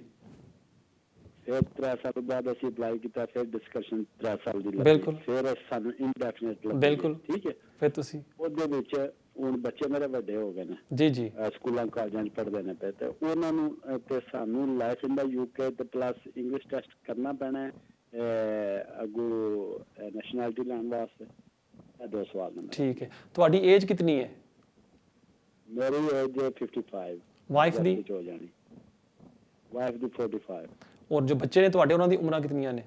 ਫਿਰ 3 ਸਾਲ ਬਾਅਦ ਅਸੀਂ ਅਪਲਾਈ ਕੀਤਾ, ਫਿਰ ਡਿਸਕਸ਼ਨ 3 ਸਾਲ ਦੀ ਲੱਭੀ, ਬਿਲਕੁਲ। ਫਿਰ ਸਾਨੂੰ ਇਨਡੈਫੀਨਿਟ ਲੱਭੀ, ਬਿਲਕੁਲ। ਠੀਕ ਹੈ। फिर तुसी ਉਹਦੇ ਵਿੱਚ ਹੁਣ ਬੱਚੇ ਮੇਰੇ ਵੱਡੇ ਹੋ ਗਏ ਨੇ, जी जी ਸਕੂਲਾਂ ਕਾਲਜਾਂ 'ਚ ਪੜ੍ਹਦੇ ਨੇ ਪਏ, ਤੇ ਉਹਨਾਂ ਨੂੰ ਤੇ ਸਾਨੂੰ ਲਾਈਫ ਇਨ ਦਾ ਯੂਕੇ ਤੇ ਪਲੱਸ ਇੰਗਲਿਸ਼ ਟੈਸਟ ਕਰਨਾ ਪੈਣਾ ਹੈ ਅੱਗੋਂ ਨੈਸ਼ਨੈਲਿਟੀ ਲੈਣ ਵਾਸਤੇ। ਇਹ ਦੋ ਸਵਾਲ ਨੇ। ठीक है। ਤੁਹਾਡੀ ਏਜ ਕਿਤਨੀ ਹੈ? ਮੇਰੀ ਏਜ 55। ਵਾਈਫ ਦੀ? ਹੋ ਜਾਣੀ ਵਾਈਫ ਦੀ 45। ਔਰ ਜੋ ਬੱਚੇ ਨੇ ਤੁਹਾਡੇ ਉਹਨਾਂ ਦੀ ਉਮਰਾਂ ਕਿਤਨੀਆਂ ਨੇ?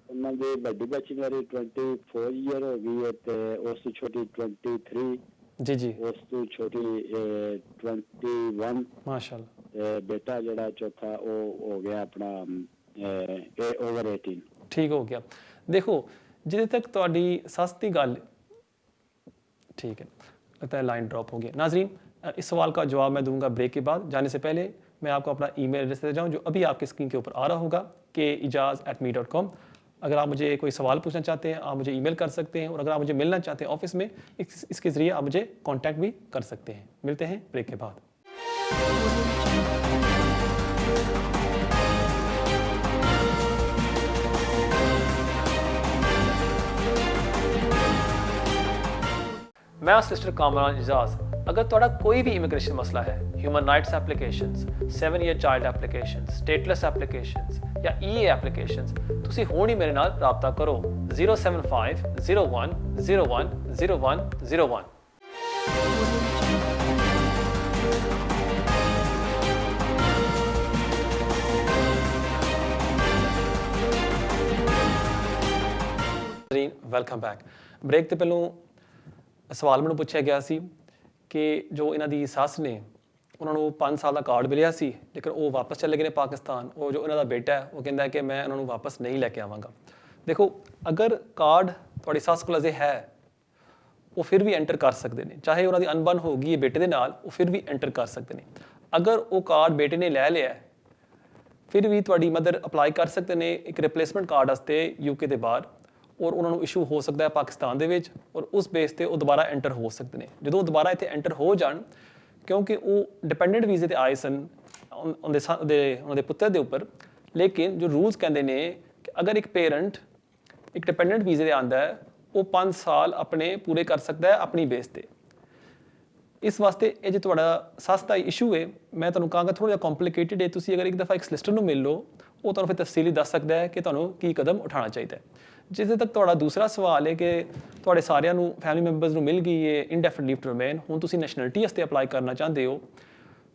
ਉਹਨਾਂ ਦੀ ਵੱਡੀ ਬੱਚੀ ਮੇਰੀ 24 ਈਅਰ ਹੋ ਗਈ ਹੈ ਤੇ ਉਸ ਤੋਂ ਛੋਟੀ 23, जी जी ਉਸ ਤੋਂ ਛੋਟੀ 21 माशाल्लाह। ਤੇ ਬੇਟਾ ਜਿਹੜਾ ਚੌਥਾ ਉਹ ਹੋ ਗਿਆ ਆਪਣਾ ਓਵਰ 18। ठीक हो गया। देखो जिथे तक ਤੁਹਾਡੀ ਸੱਸ ਦੀ ਗੱਲ, ठीक है, लगता है लाइन ड्रॉप हो गया। नाजरीन, इस सवाल का जवाब मैं दूंगा ब्रेक के बाद। जाने से पहले मैं आपको अपना ईमेल एड्रेस दे जाऊँ जो अभी आपकी स्क्रीन के ऊपर आ रहा होगा, keijaz@me.com। अगर आप मुझे कोई सवाल पूछना चाहते हैं आप मुझे ईमेल कर सकते हैं, और अगर आप मुझे मिलना चाहते हैं ऑफिस में, इसके ज़रिए आप मुझे कांटेक्ट भी कर सकते हैं। मिलते हैं ब्रेक के बाद। मैं सिस्टर कामरान एजाज। अगर ਤੁਹਾਡਾ ਕੋਈ ਵੀ ਇਮੀਗ੍ਰੇਸ਼ਨ ਮਸਲਾ ਹੈ, human rights applications, 7 year child applications, stateless applications ਜਾਂ ਈਏ ਐਪਲੀਕੇਸ਼ਨਸ, ਤੁਸੀਂ ਹੁਣ ਹੀ ਮੇਰੇ ਨਾਲ ਰਾਬਤਾ ਕਰੋ 07501010101। Welcome back. ਬ੍ਰੇਕ ਤੋਂ ਪਹਿਲਾਂ ਸਵਾਲ ਮੈਨੂੰ ਪੁੱਛਿਆ ਗਿਆ ਸੀ ਕਿ ਜੋ ਇਹਨਾਂ ਦੀ ਸੱਸ ਨੇ, ਉਹਨਾਂ ਨੂੰ 5 ਸਾਲ ਦਾ ਕਾਰਡ ਮਿਲਿਆ ਸੀ ਲੇਕਿਨ ਉਹ ਵਾਪਸ ਚਲੇ ਗਏ ਨੇ ਪਾਕਿਸਤਾਨ। ਉਹ ਜੋ ਇਹਨਾਂ ਦਾ ਬੇਟਾ ਹੈ ਉਹ ਕਹਿੰਦਾ ਕਿ ਮੈਂ ਉਹਨਾਂ ਨੂੰ ਵਾਪਸ ਨਹੀਂ ਲੈ ਕੇ ਆਵਾਂਗਾ। ਦੇਖੋ, ਅਗਰ ਕਾਰਡ ਤੁਹਾਡੀ ਸੱਸ ਕੋਲ ਅਜੇ ਹੈ ਉਹ ਫਿਰ ਵੀ ਐਂਟਰ ਕਰ ਸਕਦੇ ਨੇ, ਚਾਹੇ ਉਹਨਾਂ ਦੀ ਅਣਬਣ ਹੋ ਗਈ ਹੈ ਬੇਟੇ ਦੇ ਨਾਲ, ਉਹ ਫਿਰ ਵੀ ਐਂਟਰ ਕਰ ਸਕਦੇ ਨੇ। ਅਗਰ ਉਹ ਕਾਰਡ ਬੇਟੇ ਨੇ ਲੈ ਲਿਆ ਫਿਰ ਵੀ ਤੁਹਾਡੀ ਮਦਰ ਅਪਲਾਈ ਕਰ ਸਕਦੇ ਨੇ ਇੱਕ ਰਿਪਲੇਸਮੈਂਟ ਕਾਰਡ ਵਾਸਤੇ ਯੂਕੇ ਦੇ ਬਾਹਰ, ਔਰ ਉਹਨਾਂ ਨੂੰ ਇਸ਼ੂ ਹੋ ਸਕਦਾ ਹੈ ਪਾਕਿਸਤਾਨ ਦੇ ਵਿੱਚ, ਔਰ ਉਸ ਬੇਸ 'ਤੇ ਉਹ ਦੁਬਾਰਾ ਐਂਟਰ ਹੋ ਸਕਦੇ ਨੇ। ਜਦੋਂ ਉਹ ਦੁਬਾਰਾ ਇੱਥੇ ਐਂਟਰ ਹੋ ਜਾਣ, ਕਿਉਂਕਿ ਉਹ ਡਿਪੈਂਡੈਂਟ ਵੀਜ਼ੇ 'ਤੇ ਆਏ ਸਨ ਉਹਨਾਂ ਦੇ ਪੁੱਤਰ ਦੇ ਉੱਪਰ, ਲੇਕਿਨ ਜੋ ਰੂਲਸ ਕਹਿੰਦੇ ਨੇ ਕਿ ਅਗਰ ਇੱਕ ਪੇਰੈਂਟ ਇੱਕ ਡਿਪੈਂਡੈਂਟ ਵੀਜ਼ੇ 'ਤੇ ਆਉਂਦਾ ਹੈ, ਉਹ 5 ਸਾਲ ਆਪਣੇ ਪੂਰੇ ਕਰ ਸਕਦਾ ਹੈ ਆਪਣੀ ਬੇਸ 'ਤੇ। ਇਸ ਵਾਸਤੇ ਇਹ ਜੇ ਤੁਹਾਡਾ ਸੱਸ ਦਾ ਇਸ਼ੂ ਹੈ, ਮੈਂ ਤੁਹਾਨੂੰ ਕਹਾਂਗਾ ਥੋੜ੍ਹਾ ਜਿਹਾ ਕੰਪਲੀਕੇਟਿਡ ਹੈ। ਤੁਸੀਂ ਅਗਰ ਇੱਕ ਦਫਾ ਇੱਕ ਸਲਿਸਟਰ ਨੂੰ ਮਿਲ ਲਓ, ਉਹ ਤੁਹਾਨੂੰ ਫਿਰ ਤਫਸੀਲੀ ਦੱਸ ਸਕਦਾ ਹੈ ਕਿ ਤੁਹਾਨੂੰ ਕੀ ਕਦਮ ਉਠਾਉਣਾ ਚਾਹੀਦਾ ਹੈ। ਜਿੱਥੇ ਤੱਕ ਤੁਹਾਡਾ ਦੂਸਰਾ ਸਵਾਲ ਹੈ ਕਿ ਤੁਹਾਡੇ ਸਾਰਿਆਂ ਨੂੰ ਫੈਮਿਲੀ ਮੈਂਬਰਸ ਨੂੰ ਮਿਲ ਗਈ ਹੈ ਇੰਡੈਫਿਨਿਟ ਲੀਵ ਟੂ ਰਿਮੇਨ, ਹੁਣ ਤੁਸੀਂ ਨੈਸ਼ਨੈਲਿਟੀ ਵਾਸਤੇ ਅਪਲਾਈ ਕਰਨਾ ਚਾਹੁੰਦੇ ਹੋ,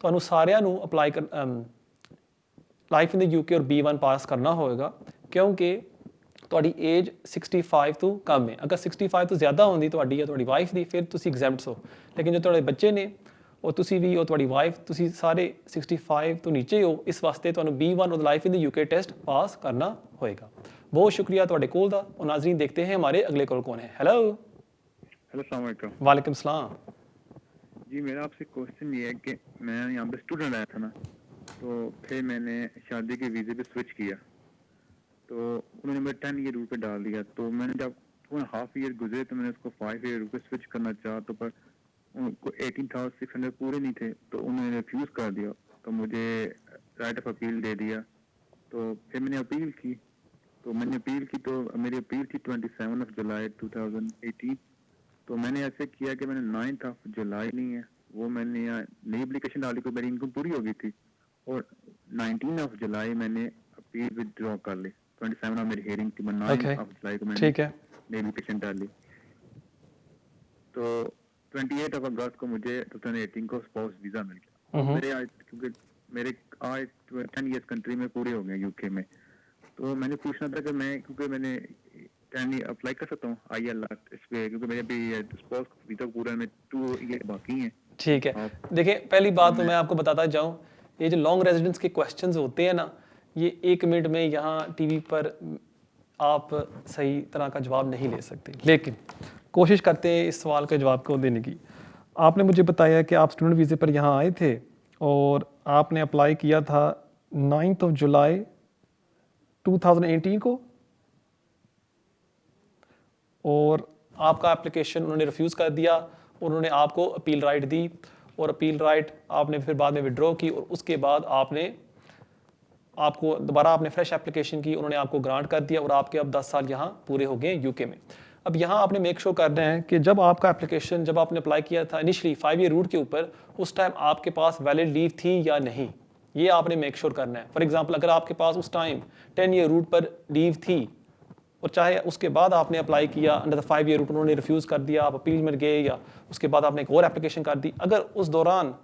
ਤੁਹਾਨੂੰ ਸਾਰਿਆਂ ਨੂੰ apply life in the UK ਔਰ B1 ਪਾਸ ਕਰਨਾ ਹੋਵੇਗਾ, ਕਿਉਂਕਿ ਤੁਹਾਡੀ ਏਜ 65 ਤੋਂ ਕਮ ਹੈ। ਅਗਰ 65 ਤੋਂ ਜ਼ਿਆਦਾ ਹੁੰਦੀ ਤੁਹਾਡੀ ਜਾਂ ਤੁਹਾਡੀ ਵਾਈਫ ਦੀ, ਫਿਰ ਤੁਸੀਂ ਐਗਜ਼ੈਂਪਟਸ ਹੋ। ਲੇਕਿਨ ਜੋ ਤੁਹਾਡੇ ਬੱਚੇ ਨੇ और ਤੁਸੀਂ ਵੀ ਉਹ ਤੁਹਾਡੀ ਵਾਈਫ ਤੁਸੀਂ ਸਾਰੇ 65 ਤੋਂ ਨੀਚੇ ਹੋ, ਇਸ ਵਾਸਤੇ ਤੁਹਾਨੂੰ B1 और life in the UK test pass करना होएगा। बहुत शुक्रिया ਤੁਹਾਡੇ ਕੋਲ ਦਾ। और नाज़रीन देखते हैं हमारे अगले कॉल कौन है। हेलो अस्सलाम वालेकुम। वालेकुम सलाम। जी मेरा आपसे क्वेश्चन ये है कि मैं यहाँ पे स्टूडेंट आया था ना, तो फिर मैंने शादी के वीज़े पे स्विच किया, तो उन्होंने मेरे 10 ईयर रूल पे डाल दिया। तो मैंने जब 2.5 ईयर गुजरे तो मैंने उसको 5 ईयर रूल पे स्विच करना चाहा, तो पर उनको 18,600 पूरे नहीं थे, तो उन्होंने रिफ्यूज़ कर दिया। तो मुझे राइट ऑफ अपील दे दिया। तो फिर मैंने अपील की, तो मेरी अपील थी 27 जुलाई 2018। तो मैंने ऐसे किया कि मैंने 9 जुलाई नहीं है वो मैंने यहाँ नई एप्लीकेशन डाली, को मेरी इनकम पूरी हो गई थी, और 19 जुलाई मैंने अपील विदड्रॉ कर ली। 27 मेरी हेयरिंग थी, 9 जुलाई को मैंने नई एप्लीकेशन डाली। तो 28 अगस्त को मुझे 2018 को स्पाउस वीज़ा मिल गया। क्योंकि मेरे आज 10 ईयर्स कंट्री में पूरे हो गए यूके में, तो मैंने पूछना था कि मैं, क्योंकि मैंने अप्लाई कर सकता हूँ ILR इस पे, क्योंकि मेरे अभी स्पाउस वीज़ा पूरा में 2 ईयर बाकी हैं। ठीक है, देखिए पहली बात तो मैं आपको बताता जाऊँ, ये जो लॉन्ग रेजिडेंस के क्वेश्चंस होते हैं ना, ये 1 मिनट में यहाँ टीवी पर आप सही तरह का जवाब नहीं ले सकते, लेकिन कोशिश करते हैं इस सवाल के जवाब को देने की। आपने मुझे बताया कि आप स्टूडेंट वीज़े पर यहाँ आए थे और आपने अप्लाई किया था 9 जुलाई 2018 को, और आपका एप्लीकेशन उन्होंने रिफ्यूज़ कर दिया। उन्होंने आपको अपील राइट दी, और अपील राइट आपने फिर बाद में विड्रॉ की, और उसके बाद आपको दोबारा आपने फ्रेश एप्लीकेशन की, उन्होंने आपको ग्रांट कर दिया, और आपके अब 10 साल यहाँ पूरे हो गए यूके में। अब यहाँ आपने मेक श्योर करना है कि जब आपका एप्लीकेशन, जब आपने अप्लाई किया था इनिशियली 5 ईयर रूट के ऊपर, उस टाइम आपके पास वैलिड लीव थी या नहीं, ये आपने मेक श्योर करना है। फॉर एग्जांपल, अगर आपके पास उस टाइम 10 ईयर रूट पर लीव थी, और चाहे उसके बाद आपने अप्लाई किया अंडर द 5 ईयर रूट, उन्होंने रिफ्यूज़ कर दिया, आप अपील में गए, या उसके बाद आपने एक और एप्लीकेशन कर दी, अगर उस दौरान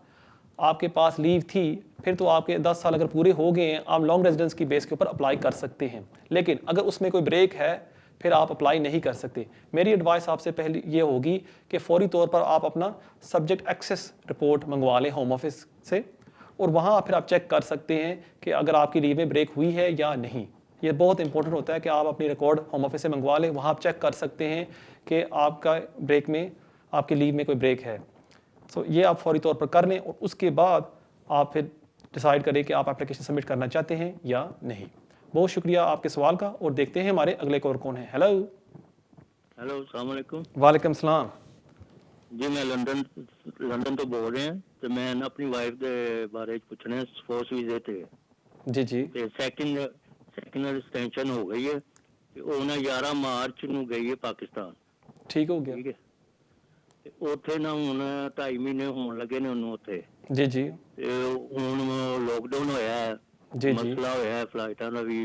आपके पास लीव थी, फिर तो आपके 10 साल अगर पूरे हो गए हैं, आप लॉन्ग रेजिडेंस की बेस के ऊपर अप्लाई कर सकते हैं। लेकिन अगर उसमें कोई ब्रेक है, फिर आप अप्लाई नहीं कर सकते। मेरी एडवाइस आपसे पहले ये होगी कि फौरी तौर पर आप अपना सब्जेक्ट एक्सेस रिपोर्ट मंगवा लें होम ऑफिस से, और वहाँ फिर आप चेक कर सकते हैं कि अगर आपकी लीव में ब्रेक हुई है या नहीं। ये बहुत इंपॉर्टेंट होता है कि आप अपनी रिकॉर्ड होम ऑफिस से मंगवा लें, वहाँ आप चेक कर सकते हैं कि आपका ब्रेक में, आपकी लीव में कोई ब्रेक है। सो ये आप फौरी तौर पर कर लें, और उसके बाद आप फिर डिसाइड करें कि आप एप्लीकेशन सबमिट करना चाहते हैं या नहीं। बहुत शुक्रिया आपके सवाल का, और देखते हैं हमारे अगले कॉलर कौन है। हेलो अस्सलाम वालेकुम। वालेकुम सलाम जी, मैं लंदन तो बोल रहे हैं, तो मैं ना अपनी वाइफ के बारे पूछना है। स्पोर्ट्स वीजे थे जी ते सेकंड एक्सटेंशन हो गई है, वो ना 11 मार्च ਨੂੰ ਗਈ ਹੈ ਪਾਕਿਸਤਾਨ। ठीक हो गया। ठीक है, ਉੱਥੇ ਨਾ ਹੁਣ 2.5 ਮਹੀਨੇ ਹੋਣ ਲੱਗੇ ਨੇ ਉਹਨੂੰ ਉੱਥੇ। जी ਤੇ ਹੁਣ ਲੋਕਡਾਊਨ ਹੋਇਆ ਹੈ, ਮਸਲਾ ਹੋਇਆ ਹੈ ਫਲਾਈਟਾਂ ਦਾ ਵੀ,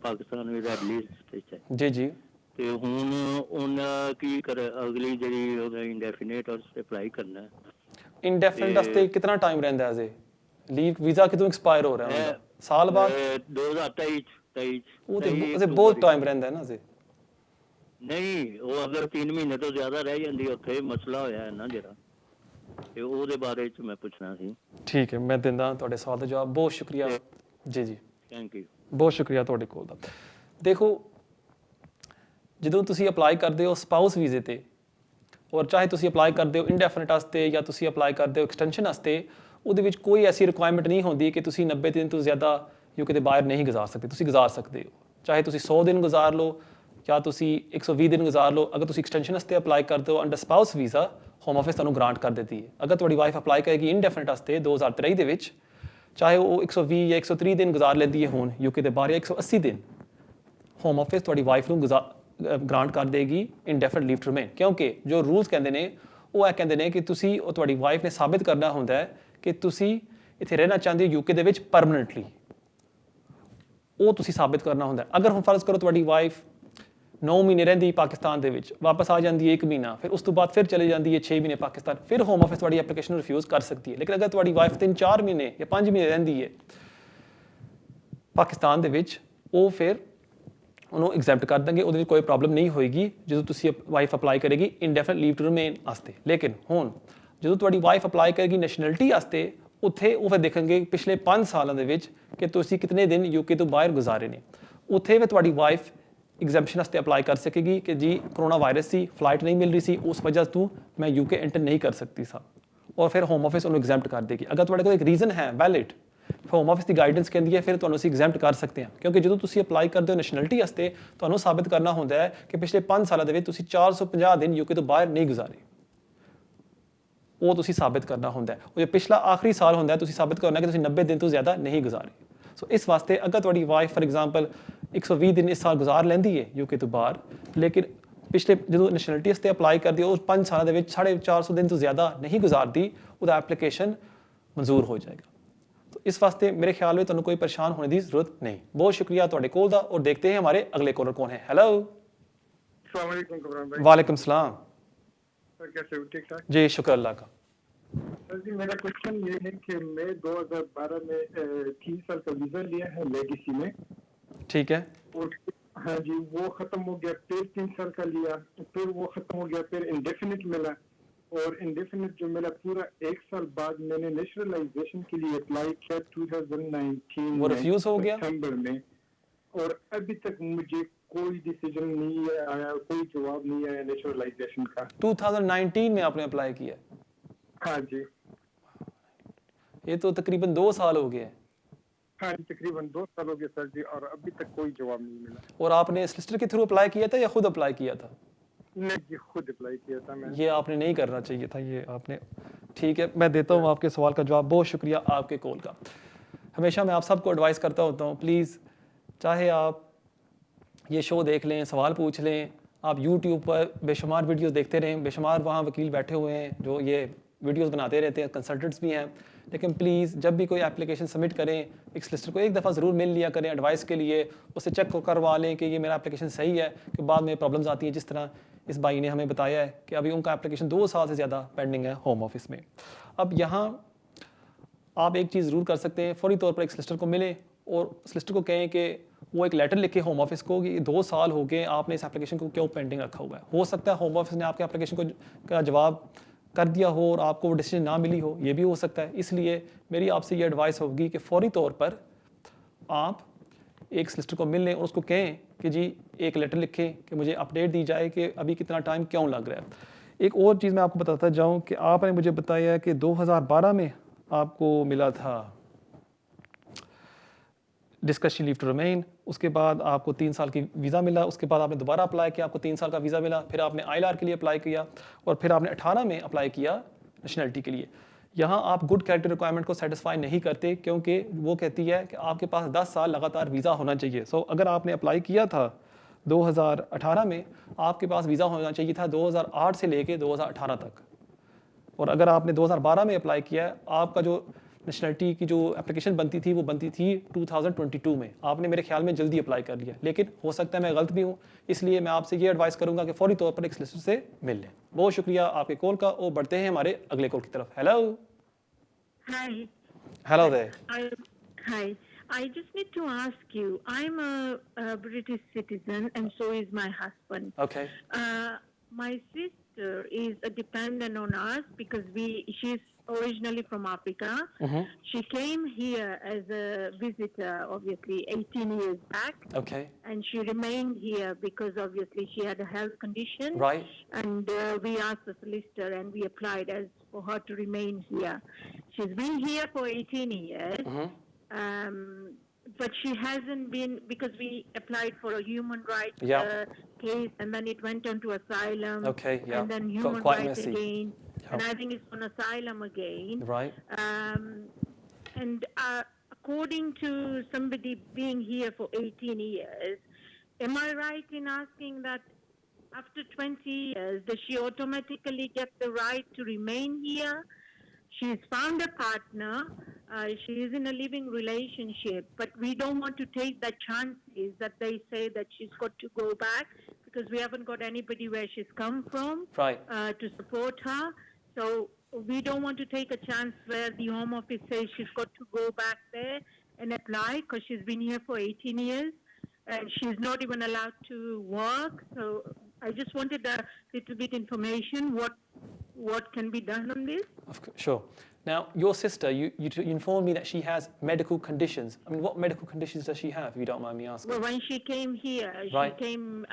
ਪਾਕਿਸਤਾਨ ਵੀ ਰੈੱਡ ਲਿਸਟ ਤੇ ਹੈ। ਜੀ ਤੇ ਹੁਣ ਉਹਨਾਂ ਕੀ ਕਰ, ਅਗਲੀ ਜਿਹੜੀ ਉਹਦਾ ਇੰਡੈਫੀਨਿਟ ਉਸ ਤੇ ਅਪਲਾਈ ਕਰਨਾ ਹੈ। इंडेफिनिट वास्ते कितना टाइम रहता है? लीव वीज़ा कितों एक्सपायर हो रहा है? साल बाद 2023 वो तो बहुत टाइम रहता है ना जी। नहीं, वो अगर 3 महीने तो ज्यादा रह जाती ਉੱਥੇ ਮਸਲਾ ਹੋਇਆ ਹੈ ਨਾ ਜਿਹੜਾ, ਤੇ ਉਹਦੇ ਬਾਰੇ ਚ ਮੈਂ ਪੁੱਛਣਾ ਸੀ। ठीक है, मैं ਦਿੰਦਾ ਤੁਹਾਡੇ ਸਵਾਲ ਦਾ ਜਵਾਬ। बहुत शुक्रिया जी थैंक यू। बहुत शुक्रिया ਤੁਹਾਡੇ ਕੋਲ ਦਾ। देखो, ਜਦੋਂ ਤੁਸੀਂ ਅਪਲਾਈ ਕਰਦੇ ਹੋ ਸਪਾਊਸ ਵੀਜ਼ੇ ਤੇ, और चाहे ਤੁਸੀਂ ਅਪਲਾਈ ਕਰਦੇ ਹੋ ਇੰਡੈਫੀਨਿਟ ਵਾਸਤੇ ਜਾਂ ਤੁਸੀਂ ਅਪਲਾਈ ਕਰਦੇ ਹੋ ਐਕਸਟੈਂਸ਼ਨ ਵਾਸਤੇ, ਉਹਦੇ ਵਿੱਚ ਕੋਈ ਐਸੀ ਰਿਕੁਆਇਰਮੈਂਟ ਨਹੀਂ ਹੁੰਦੀ ਕਿ ਤੁਸੀਂ 90 ਦਿਨ ਤੋਂ ਜ਼ਿਆਦਾ ਯੂਕੇ ਦੇ ਬਾਹਰ ਨਹੀਂ ਗੁਜ਼ਾਰ ਸਕਦੇ। ਤੁਸੀਂ ਗੁਜ਼ਾਰ ਸਕਦੇ ਹੋ, ਚਾਹੇ ਤੁਸੀਂ 100 ਦਿਨ ਗੁਜ਼ਾਰ ਲਓ ਜਾਂ ਤੁਸੀਂ 120 ਦਿਨ ਗੁਜ਼ਾਰ ਲਓ। ਅਗਰ ਤੁਸੀਂ ਐਕਸਟੈਂਸ਼ਨ ਵਾਸਤੇ ਅਪਲਾਈ ਕਰਦੇ ਹੋ under spouse visa, home office ਤੁਹਾਨੂੰ ਗ੍ਰਾਂਟ ਕਰ ਦਿੰਦੀ ਹੈ। ਅਗਰ ਤੁਹਾਡੀ ਵਾਈਫ ਅਪਲਾਈ ਕਰੇਗੀ ਇੰਡੈਫੀਨਿਟ ਵਾਸਤੇ 2023 ਦੇ ਵਿੱਚ, ਚਾਹੇ ਉਹ 120 ਜਾਂ 130 ਦਿਨ ਗੁਜ਼ਾਰ ਲੈਂਦੀ ਹੈ ਹੁਣ ਯੂਕੇ ਦੇ ਬਾਹਰ, ਜਾਂ 180 ਦਿਨ, ਹੋਮ ਆਫਿਸ ਤੁਹਾਡੀ ਵਾਈਫ ਨੂੰ ਗ੍ਰਾਂਟ ਕਰ ਦੇਗੀ ਇੰਡੈਫੀਨਿਟ ਲੀਵ ਟੂ ਰਿਮੇਨ। ਕਿਉਂਕਿ ਜੋ ਰੂਲਸ ਕਹਿੰਦੇ ਨੇ ਉਹ ਇਹ ਕਹਿੰਦੇ ਨੇ ਕਿ ਤੁਸੀਂ, ਉਹ ਤੁਹਾਡੀ ਵਾਈਫ ਨੇ ਸਾਬਿਤ ਕਰਨਾ ਹੁੰਦਾ ਹੈ ਕਿ ਤੁਸੀਂ ਇੱਥੇ ਰਹਿਣਾ ਚਾਹੁੰਦੇ ਹੋ ਯੂਕੇ ਦੇ ਵਿੱਚ ਪਰਮਨੈਂਟਲੀ, ਉਹ ਤੁਸੀਂ ਸਾਬਿਤ ਕਰਨਾ ਹੁੰਦਾ। ਅਗਰ ਹੁਣ ਫਰਜ਼ ਕਰੋ ਤੁਹਾਡੀ ਵਾਈਫ 9 ਮਹੀਨੇ ਰਹਿੰਦੀ ਪਾਕਿਸਤਾਨ ਦੇ ਵਿੱਚ, ਵਾਪਸ ਆ ਜਾਂਦੀ ਹੈ 1 ਮਹੀਨਾ, ਫਿਰ ਉਸ ਤੋਂ ਬਾਅਦ ਫਿਰ ਚਲੇ ਜਾਂਦੀ ਹੈ 6 ਮਹੀਨੇ ਪਾਕਿਸਤਾਨ, ਫਿਰ ਹੋਮ ਆਫਿਸ ਤੁਹਾਡੀ ਐਪਲੀਕੇਸ਼ਨ ਨੂੰ ਰਿਫਿਊਜ਼ ਕਰ ਸਕਦੀ ਹੈ। ਲੇਕਿਨ ਅਗਰ ਤੁਹਾਡੀ ਵਾਈਫ 3-4 ਮਹੀਨੇ ਜਾਂ 5 ਮਹੀਨੇ ਰਹਿੰਦੀ ਹੈ ਪਾਕਿਸਤਾਨ ਦੇ ਵਿੱਚ, ਉਹ ਫਿਰ ਉਹਨੂੰ ਐਗਜ਼ੈਂਪਟ ਕਰ ਦਾਂਗੇ, ਉਹਦੇ ਵਿੱਚ ਕੋਈ ਪ੍ਰੋਬਲਮ ਨਹੀਂ ਹੋਏਗੀ ਜਦੋਂ ਤੁਸੀਂ ਵਾਈਫ ਅਪਲਾਈ ਕਰੇਗੀ ਇੰਡੈਫੀਨਿਟ ਲੀਵ ਟੂ ਰਿਮੇਨ ਵਾਸਤੇ। ਲੇਕਿਨ ਹੁਣ ਜਦੋਂ ਤੁਹਾਡੀ ਵਾਈਫ ਅਪਲਾਈ ਕਰੇਗੀ ਨੈਸ਼ਨੈਲਿਟੀ ਵਾਸਤੇ ਉੱਥੇ ਉਹ ਫਿਰ ਦੇਖਣਗੇ ਪਿਛਲੇ 5 ਸਾਲਾਂ ਦੇ ਵਿੱਚ ਕਿ ਤੁਸੀਂ ਕਿੰਨੇ ਦਿਨ ਯੂਕੇ ਤੋਂ ਬਾਹਰ ਗੁਜ਼ਾਰੇ ਨੇ। ਉੱਥੇ ਵੀ ਤੁਹਾਡੀ ਵਾਈਫ ਐਗਜ਼ੈਂਪਸ਼ਨ ਵਾਸਤੇ ਅਪਲਾਈ ਕਰ ਸਕੇਗੀ ਕਿ ਜੀ ਕਰੋਨਾ ਵਾਇਰਸ ਸੀ, ਫਲਾਈਟ ਨਹੀਂ ਮਿਲ ਰਹੀ ਸੀ, ਉਸ ਵਜ੍ਹਾ ਤੋਂ ਮੈਂ ਯੂਕੇ ਐਂਟਰ ਨਹੀਂ ਕਰ ਸਕਦੀ ਸਾਂ, ਔਰ ਫਿਰ ਹੋਮ ਆਫਿਸ ਉਹਨੂੰ ਐਗਜ਼ੈਂਪਟ ਕਰ ਦੇਗੀ। ਅਗਰ ਤੁਹਾਡੇ ਕੋਲ ਇੱਕ ਰੀਜ਼ਨ ਹੈ ਵੈਲਿਡ, ਹੋਮ ਆਫਿਸ ਦੀ ਗਾਈਡੈਂਸ ਕਹਿੰਦੀ ਹੈ ਫਿਰ ਤੁਹਾਨੂੰ ਅਸੀਂ ਐਗਜ਼ੈਂਪਟ ਕਰ ਸਕਦੇ ਹਾਂ, ਕਿਉਂਕਿ ਜਦੋਂ ਤੁਸੀਂ ਅਪਲਾਈ ਕਰਦੇ ਹੋ ਨੈਸ਼ਨੈਲਿਟੀ ਵਾਸਤੇ ਤੁਹਾਨੂੰ ਸਾਬਿਤ ਕਰਨਾ ਹੁੰਦਾ ਹੈ ਕਿ ਪਿਛਲੇ 5 ਸਾਲਾਂ ਦੇ ਵਿੱਚ ਤੁਸੀਂ 450 ਦਿਨ ਯੂਕੇ ਤੋਂ ਬਾਹਰ ਨਹੀਂ ਗੁਜ਼ਾਰੇ। ਉਹ ਤੁਸੀਂ ਸਾਬਿਤ ਕਰਨਾ ਹੁੰਦਾ ਹੈ। ਉਹ ਜੋ ਪਿਛਲਾ ਆਖਰੀ ਸਾਲ ਹੁੰਦਾ ਹੈ ਤੁਸੀਂ ਸਾਬਿਤ ਕਰਨਾ ਕਿ ਤੁਸੀਂ 90 ਦਿਨ ਤੋਂ ਜ਼ਿਆਦਾ ਨਹੀਂ ਗੁਜ਼ਾਰੇ। ਸੋ ਇਸ ਵਾਸਤੇ ਅਗਰ ਤੁਹਾਡੀ ਵਾਈਫ ਫॉर ਐਗਜ਼ਾਮਪਲ 120 ਦਿਨ ਇਸ ਸਾਲ ਗੁਜ਼ਾਰ ਲੈਂਦੀ ਹੈ ਯੂਕੇ ਤੋਂ ਬਾਹਰ, ਲੇਕਿਨ ਪਿਛਲੇ ਜਦੋਂ ਨੈਸ਼ਨੈਲਿਟੀ ਵਾਸਤੇ ਅਪਲਾਈ ਕਰਦੀ ਹੈ ਉਹ 5 ਸਾਲਾਂ ਦੇ ਵਿੱਚ 450 ਦਿਨ ਤੋਂ ਜ਼ਿਆਦਾ ਨਹੀਂ ਗੁਜ਼ਾਰਦੀ, ਉਹਦਾ ਐਪਲੀਕੇਸ਼ਨ ਮਨਜ਼ੂਰ ਹੋ ਜਾਏਗਾ। तो इस वास्ते मेरे ख्याल में तुहानू कोई परेशान होने की जरूरत नहीं। बहुत शुक्रिया तुहाडे कॉल दा, और देखते हैं हमारे अगले कॉलर कौन है। हेलो, अस्सलाम वालेकुम कमरान भाई। वालेकुम सलाम। सर कैसे हो? ठीक ठाक जी, शुक्र अल्लाह का। सर जी मेरा क्वेश्चन ये है कि मैं 2012 में 3 साल का वीजा लिया है लेगेसी में, ठीक है, और हाँ जी वो खत्म हो गया, फिर 3 साल का लिया, फिर वो खत्म हो गया, फिर इंडेफिनिट मिला, और इंडेफिनिट जो मिला पूरा 1 साल बाद मैंने नेशनलाइजेशन के लिए अप्लाई किया 2019 वो रिफ्यूज हो गया सितंबर में, और अभी तक मुझे कोई डिसीजन नहीं आया, कोई जवाब नहीं आया नेशनलाइजेशन का। 2019 में आपने अप्लाई किया? हाँ जी। ये तो तकरीबन 2 साल हो गए। हाँ जी तकरीबन 2 साल हो गए सर जी, और अभी तक कोई जवाब नहीं मिला। और आपने सोलिसिटर के थ्रू अप्लाई किया था या खुद अप्लाई किया था? नहीं जी खुद अप्लाई किया था मैंने। ये आपने नहीं करना चाहिए था, ये आपने, ठीक है मैं देता हूँ आपके सवाल का जवाब। बहुत शुक्रिया आपके कॉल का। हमेशा मैं आप सबको एडवाइस करता होता हूँ, प्लीज़ चाहे आप ये शो देख लें, सवाल पूछ लें, आप यूट्यूब पर बेशुमार वीडियोस देखते रहें, बेशुमार वहाँ वकील बैठे हुए हैं जो ये वीडियोस बनाते रहते हैं, कंसल्टेंट्स भी हैं, लेकिन प्लीज़ जब भी कोई एप्लीकेशन सबमिट करें एक सोलिसिटर को एक दफ़ा ज़रूर मिल लिया करें एडवाइस के लिए, उससे चेक करवा लें कि ये मेरा एप्लीकेशन सही है, कि बाद में प्रॉब्लम्स आती हैं जिस तरह इस भाई ने हमें बताया है कि अभी उनका एप्लीकेशन 2 साल से ज़्यादा पेंडिंग है होम ऑफिस में। अब यहाँ आप एक चीज़ ज़रूर कर सकते हैं, फौरी तौर पर एक सोलिसिटर को मिले और सोलिसिटर को कहें कि वो एक लेटर लिखे होम ऑफिस को कि 2 साल हो गए आपने इस एप्लीकेशन को क्यों पेंडिंग रखा हुआ है। हो सकता है होम ऑफिस ने आपके एप्लीकेशन को का जवाब कर दिया हो और आपको वो डिसीजन ना मिली हो, ये भी हो सकता है। इसलिए मेरी आपसे ये एडवाइस होगी कि फौरी तौर पर आप एक सोलिसिटर को मिल लें और उसको कहें कि जी एक लेटर लिखें कि मुझे अपडेट दी जाए कि अभी कितना टाइम क्यों लग रहा है। एक और चीज़ मैं आपको बताता जाऊं कि आपने मुझे बताया कि 2012 में आपको मिला था डिस्कशन लीव टू रिमेन, उसके बाद आपको 3 साल की वीज़ा मिला, उसके बाद आपने दोबारा अप्लाई किया, आपको 3 साल का वीज़ा मिला, फिर आपने ILR के लिए अप्लाई किया, और फिर आपने 18 में अप्लाई किया नेशनलिटी के लिए। यहाँ आप गुड कैरेक्टर रिक्वायरमेंट को सेटिस्फाई नहीं करते क्योंकि वो कहती है कि आपके पास 10 साल लगातार वीज़ा होना चाहिए। सो अगर आपने अप्लाई किया था 2018 में, आपके पास वीज़ा होना चाहिए था 2008 से लेके 2018 तक, और अगर आपने 2012 में अप्लाई किया है, आपका जो नेशनलिटी की जो एप्लीकेशन बनती थी वो बनती थी 2022 में। आपने मेरे ख्याल में जल्दी अप्लाई कर लिया, लेकिन हो सकता है मैं गलत भी हूँ, इसलिए मैं आपसे ये एडवाइस करूँगा कि फौरी तौर पर एक सोलिसिटर से मिल लें। बहुत शुक्रिया आपके कॉल का, और बढ़ते हैं हमारे अगले कॉल की तरफ। Hello. Hi. Hello there. Hi. I just need to ask you, I'm a British citizen and so is my husband. Okay. My sister is a dependent on us because she's originally from Africa. Mm-hmm. She came here as a visitor, obviously, 18 years back. Okay. And she remained here because obviously she had a health condition. Right. And we asked the solicitor and we applied for her to remain here. She's been here for 18 years. Mm-hmm. But she hasn't been, because we applied for a human rights case, and then it went on to asylum. Okay, yeah. And then human quite rights messy. again. Yeah. And I think it's on asylum again. Right. And according to somebody being here for 18 years, am I right in asking that after 20 years, does she automatically get the right to remain here? She's found a partner. She is in a living relationship, but we don't want to take the chances that they say that she's got to go back because we haven't got anybody where she's come from to support her. So we don't want to take a chance where the Home Office says she's got to go back there and apply because she's been here for 18 years and she's not even allowed to work. So I just wanted a little bit information. What what can be done on this? Sure. Now, your sister, you informed me that she has medical conditions. I mean, what medical conditions does she have, if you don't mind me asking? Well, when she came here, Right. she came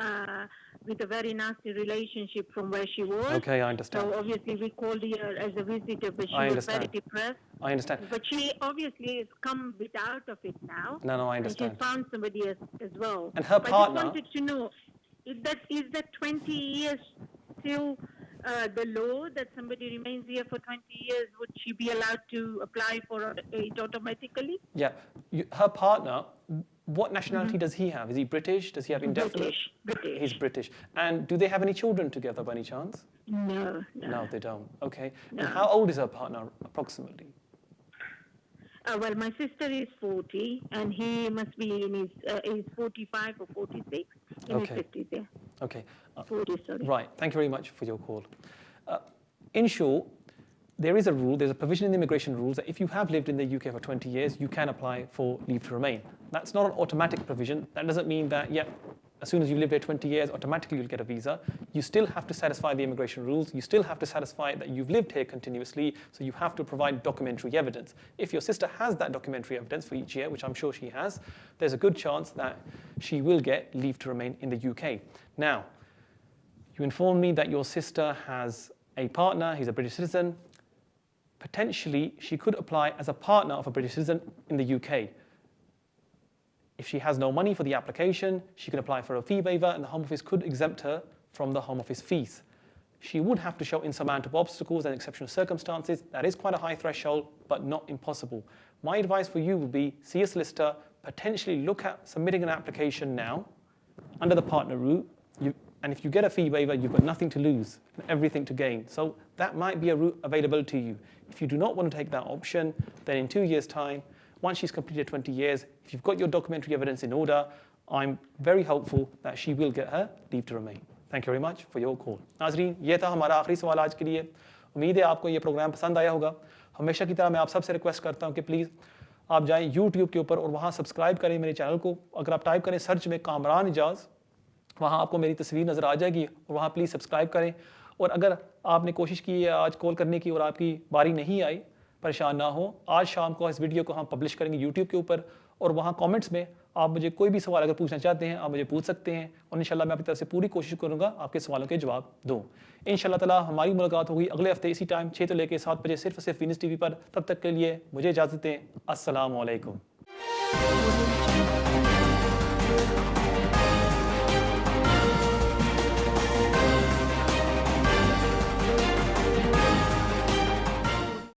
with a very nasty relationship from where she was. Okay, I understand. So obviously we called her as a visitor, but she I was very understand. depressed. I understand. But she obviously has come a bit out of it now. No, I And understand. she's found somebody as well. And her But partner- I just wanted to know, is that 20 years still the law, that somebody remains here for 20 years? Would she be allowed to apply for it automatically? Yeah. Her partner, what nationality does he have? Is he British? Does he have indefinite? British. He's British. And do they have any children together by any chance? No. No, they don't. Okay. No. And how old is her partner approximately? Well, my sister is 40, and he must be in his 45 or 46, in Okay. his 50s, yeah. Okay. 40, sorry. Right. Thank you very much for your call. In short, there is a rule, there's a provision in the immigration rules that if you have lived in the UK for 20 years, you can apply for leave to remain. That's not an automatic provision. That doesn't mean that, as soon as you've lived here 20 years, automatically you'll get a visa. You still have to satisfy the immigration rules. You still have to satisfy that you've lived here continuously, so you have to provide documentary evidence. If your sister has that documentary evidence for each year, which I'm sure she has, there's a good chance that she will get leave to remain in the UK. Now, you informed me that your sister has a partner, he's a British citizen. Potentially, she could apply as a partner of a British citizen in the UK. If she has no money for the application, she can apply for a fee waiver and the Home Office could exempt her from the Home Office fees. She would have to show insurmountable obstacles and exceptional circumstances. That is quite a high threshold, but not impossible. My advice for you would be, see a solicitor, potentially look at submitting an application now under the partner route. And if you get a fee waiver, you've got nothing to lose and everything to gain. So that might be a route available to you. If you do not want to take that option, then in 2 years' time, once she's completed 20 years, if you've got your documentary evidence in order, I'm very hopeful that she will get her leave to remain. Thank you very much for your call. नाज़रीन, ये था हमारा आखिरी सवाल आज के लिए। उम्मीद है आपको ये प्रोग्राम पसंद आया होगा। हमेशा की तरह मैं आप सबसे रिक्वेस्ट करता हूँ कि प्लीज़ आप जाएं YouTube के ऊपर और वहाँ सब्सक्राइब करें मेरे चैनल को। अगर आप टाइप करें सर्च में कामरान इजाज़, वहाँ आपको मेरी तस्वीर नज़र आ जाएगी और वहाँ प्लीज़ सब्सक्राइब करें। और अगर आपने कोशिश की है आज कॉल करने की और आपकी बारी नहीं आई, परेशान ना हो, आज शाम को इस वीडियो को हम पब्लिश करेंगे यूट्यूब के ऊपर और वहाँ कमेंट्स में आप मुझे कोई भी सवाल अगर पूछना चाहते हैं आप मुझे पूछ सकते हैं और इंशाल्लाह मैं अपनी तरफ से पूरी कोशिश करूँगा आपके सवालों के जवाब दूँ। इंशाल्लाह ताला हमारी मुलाकात होगी अगले हफ्ते इसी टाइम 6 से लेकर 7 बजे सिर्फ वीनस टीवी पर। तब तक के लिए मुझे इजाज़त दें। अस्सलाम वालेकुम।